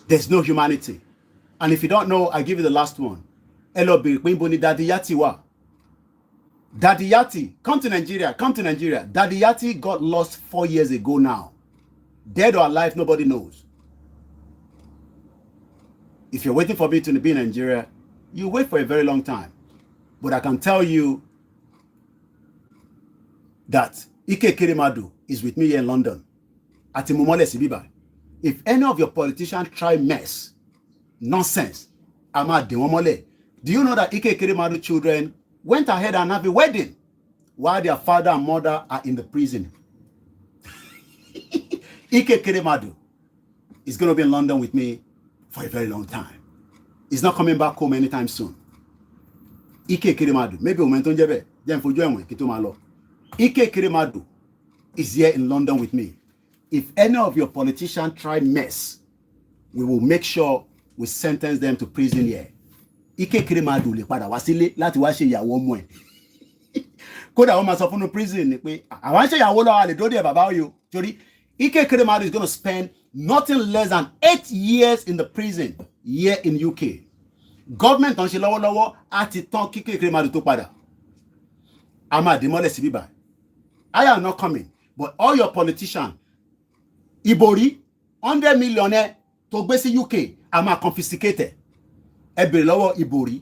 There's no humanity. And if you don't know, I give you the last one. Daddy Yati wa. Daddy Yati, come to Nigeria, come to Nigeria. Daddy Yati got lost 4 years ago now. Dead or alive, nobody knows. If you're waiting for me to be in Nigeria, you wait for a very long time. But I can tell you that Ike Kirimadu is with me here in London. Ati Mumole Sibiba. If any of your politicians try mess, nonsense, Ama Demomole, do you know that Ike Kirimadu children went ahead and have a wedding while their father and mother are in the prison? Ike Ekweremadu is going to be in London with me for a very long time. He's not coming back home anytime soon. Ike Ekweremadu, maybe Momenton Jebe, Jen Fujuemwe, Kitumalo. Ike Ekweremadu is here in London with me. If any of your politicians try mess, we will make sure we sentence them to prison here. Ike Ekweremadu lè padà wá sílé láti wá ṣe ìyàwó ọmọ ẹ̀. Kódà wọ́n máa sọ fún prison ni pé àwọn ṣe ìyàwó lọ́wọ́ lè dúró dé bàbá yo. Torí Ike Ekweremadu is going to spend nothing less than 8 years in the prison here in UK. Government on ṣe lọ́wọ́lọ́wọ́ á ti tán kí Ike Ekweremadu tó padà. A máa dé mọ́lẹ̀ sí bíbá. I am not coming, but all your politicians, Ibori, 100 million tó gbé sí UK, a máa confiscated. Ẹ bèrè lọ́wọ́ Ibori.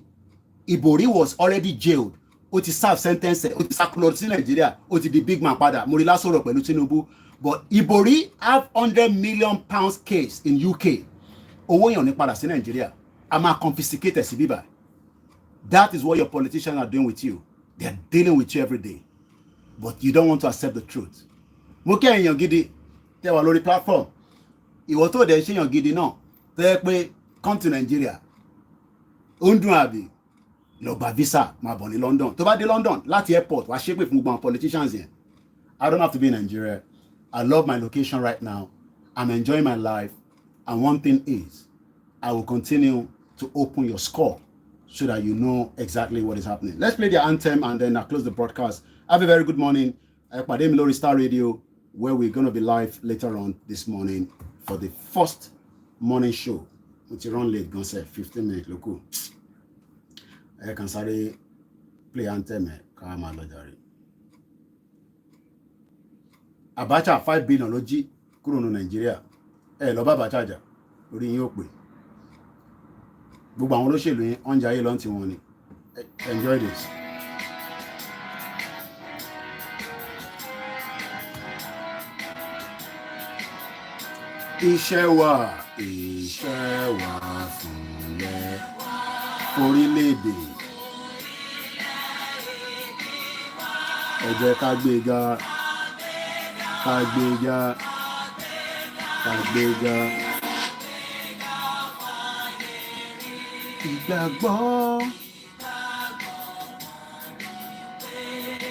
Ibori was already jailed. Ó ti serve sentence, ó ti sakulo sí Nigeria, ó ti di big man padà. Mo rí lásọ̀rọ̀ pẹ̀lú Tinubu. But Ibori have 100 million pounds case in UK. Owó yẹn ò ní padà sí Nigeria. A máa confiscated sí bíbá. That is what your politicians are doing with you. They are dealing with you every day. But you don't want to accept the truth. Mo kí èèyàn gidi tẹ́ wà lórí platform. Ìwọ tó dẹ̀ ṣe èèyàn gidi náà tẹ́ pé come to Nigeria. Ó ń dùn àbí lọ gba visa máa bọ̀ ní London. Tó bá dé London láti airport wá ṣépè fún gbogbo àwọn politicians yẹn. I don't have to be in Nigeria. I love my location right now. I'm enjoying my life. And one thing is, I will continue to open your score so that you know exactly what is happening. Let's play the anthem and then I'll close the broadcast. Have a very good morning. Pàdé mi lórí Star Radio, where we're going to be live later on this morning for the first morning show. Which run late, gonna say 15 minutes. Look, I can sorry play anthem. Come on, Lord. Abacha 5 billion ló jí kúrò ní Nàìjíríà. Lọ bá Abacha jà orí yín ó pé. Gbogbo àwọn olóṣèlú yín on jayé lọ́n tí wọ́n ni. Enjoy this. Iṣẹ́ wa fúnlẹ̀ orílẹ̀-èdè. Ẹ jẹ́ ká gbéga. Kagbega. Ìgbàgbọ́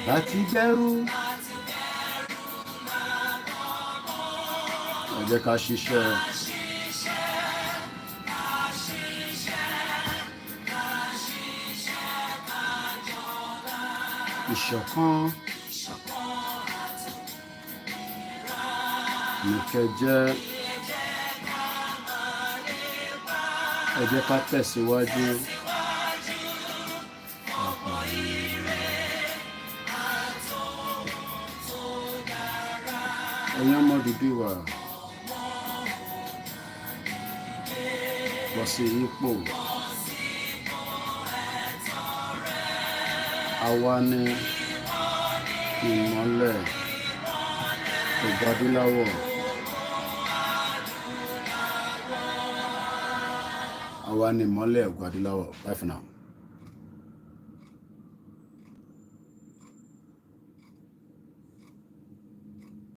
láti bẹ̀rù. Ẹ jẹ́ ká ṣiṣẹ́. Ìṣọ̀kan. Ìkẹjẹ́. Ẹ jẹ́ ká tẹ̀síwájú. Ẹ̀yin ọmọ Odùduwà. Bọ́ sí ipò. Àwa ni ìmọ́lẹ̀ Ògo Adúláwọ̀. Àwa ni ìmọ́lẹ̀ Ògo Adúláwọ̀. Bye for now.